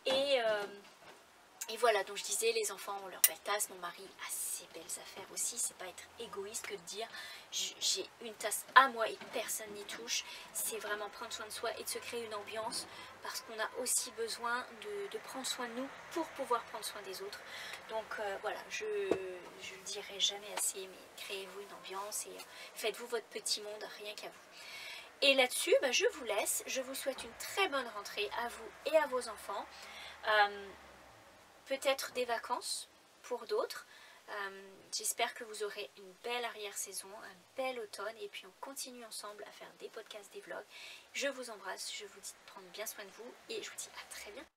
Et voilà, donc je disais, les enfants ont leur belle tasse, mon mari a ses belles affaires aussi. C'est pas être égoïste que de dire j'ai une tasse à moi et personne n'y touche. C'est vraiment prendre soin de soi et de se créer une ambiance, parce qu'on a aussi besoin de prendre soin de nous pour pouvoir prendre soin des autres. Donc voilà, je le dirai jamais assez, mais créez-vous une ambiance et faites-vous votre petit monde, rien qu'à vous. Et là-dessus, je vous laisse. Je vous souhaite une très bonne rentrée à vous et à vos enfants. Peut-être des vacances pour d'autres. J'espère que vous aurez une belle arrière-saison, un bel automne, et puis on continue ensemble à faire des podcasts, des vlogs. Je vous embrasse, je vous dis de prendre bien soin de vous et je vous dis à très bientôt.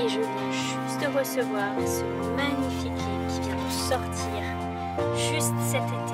Et je viens juste de recevoir ce magnifique livre qui vient de sortir juste cet été.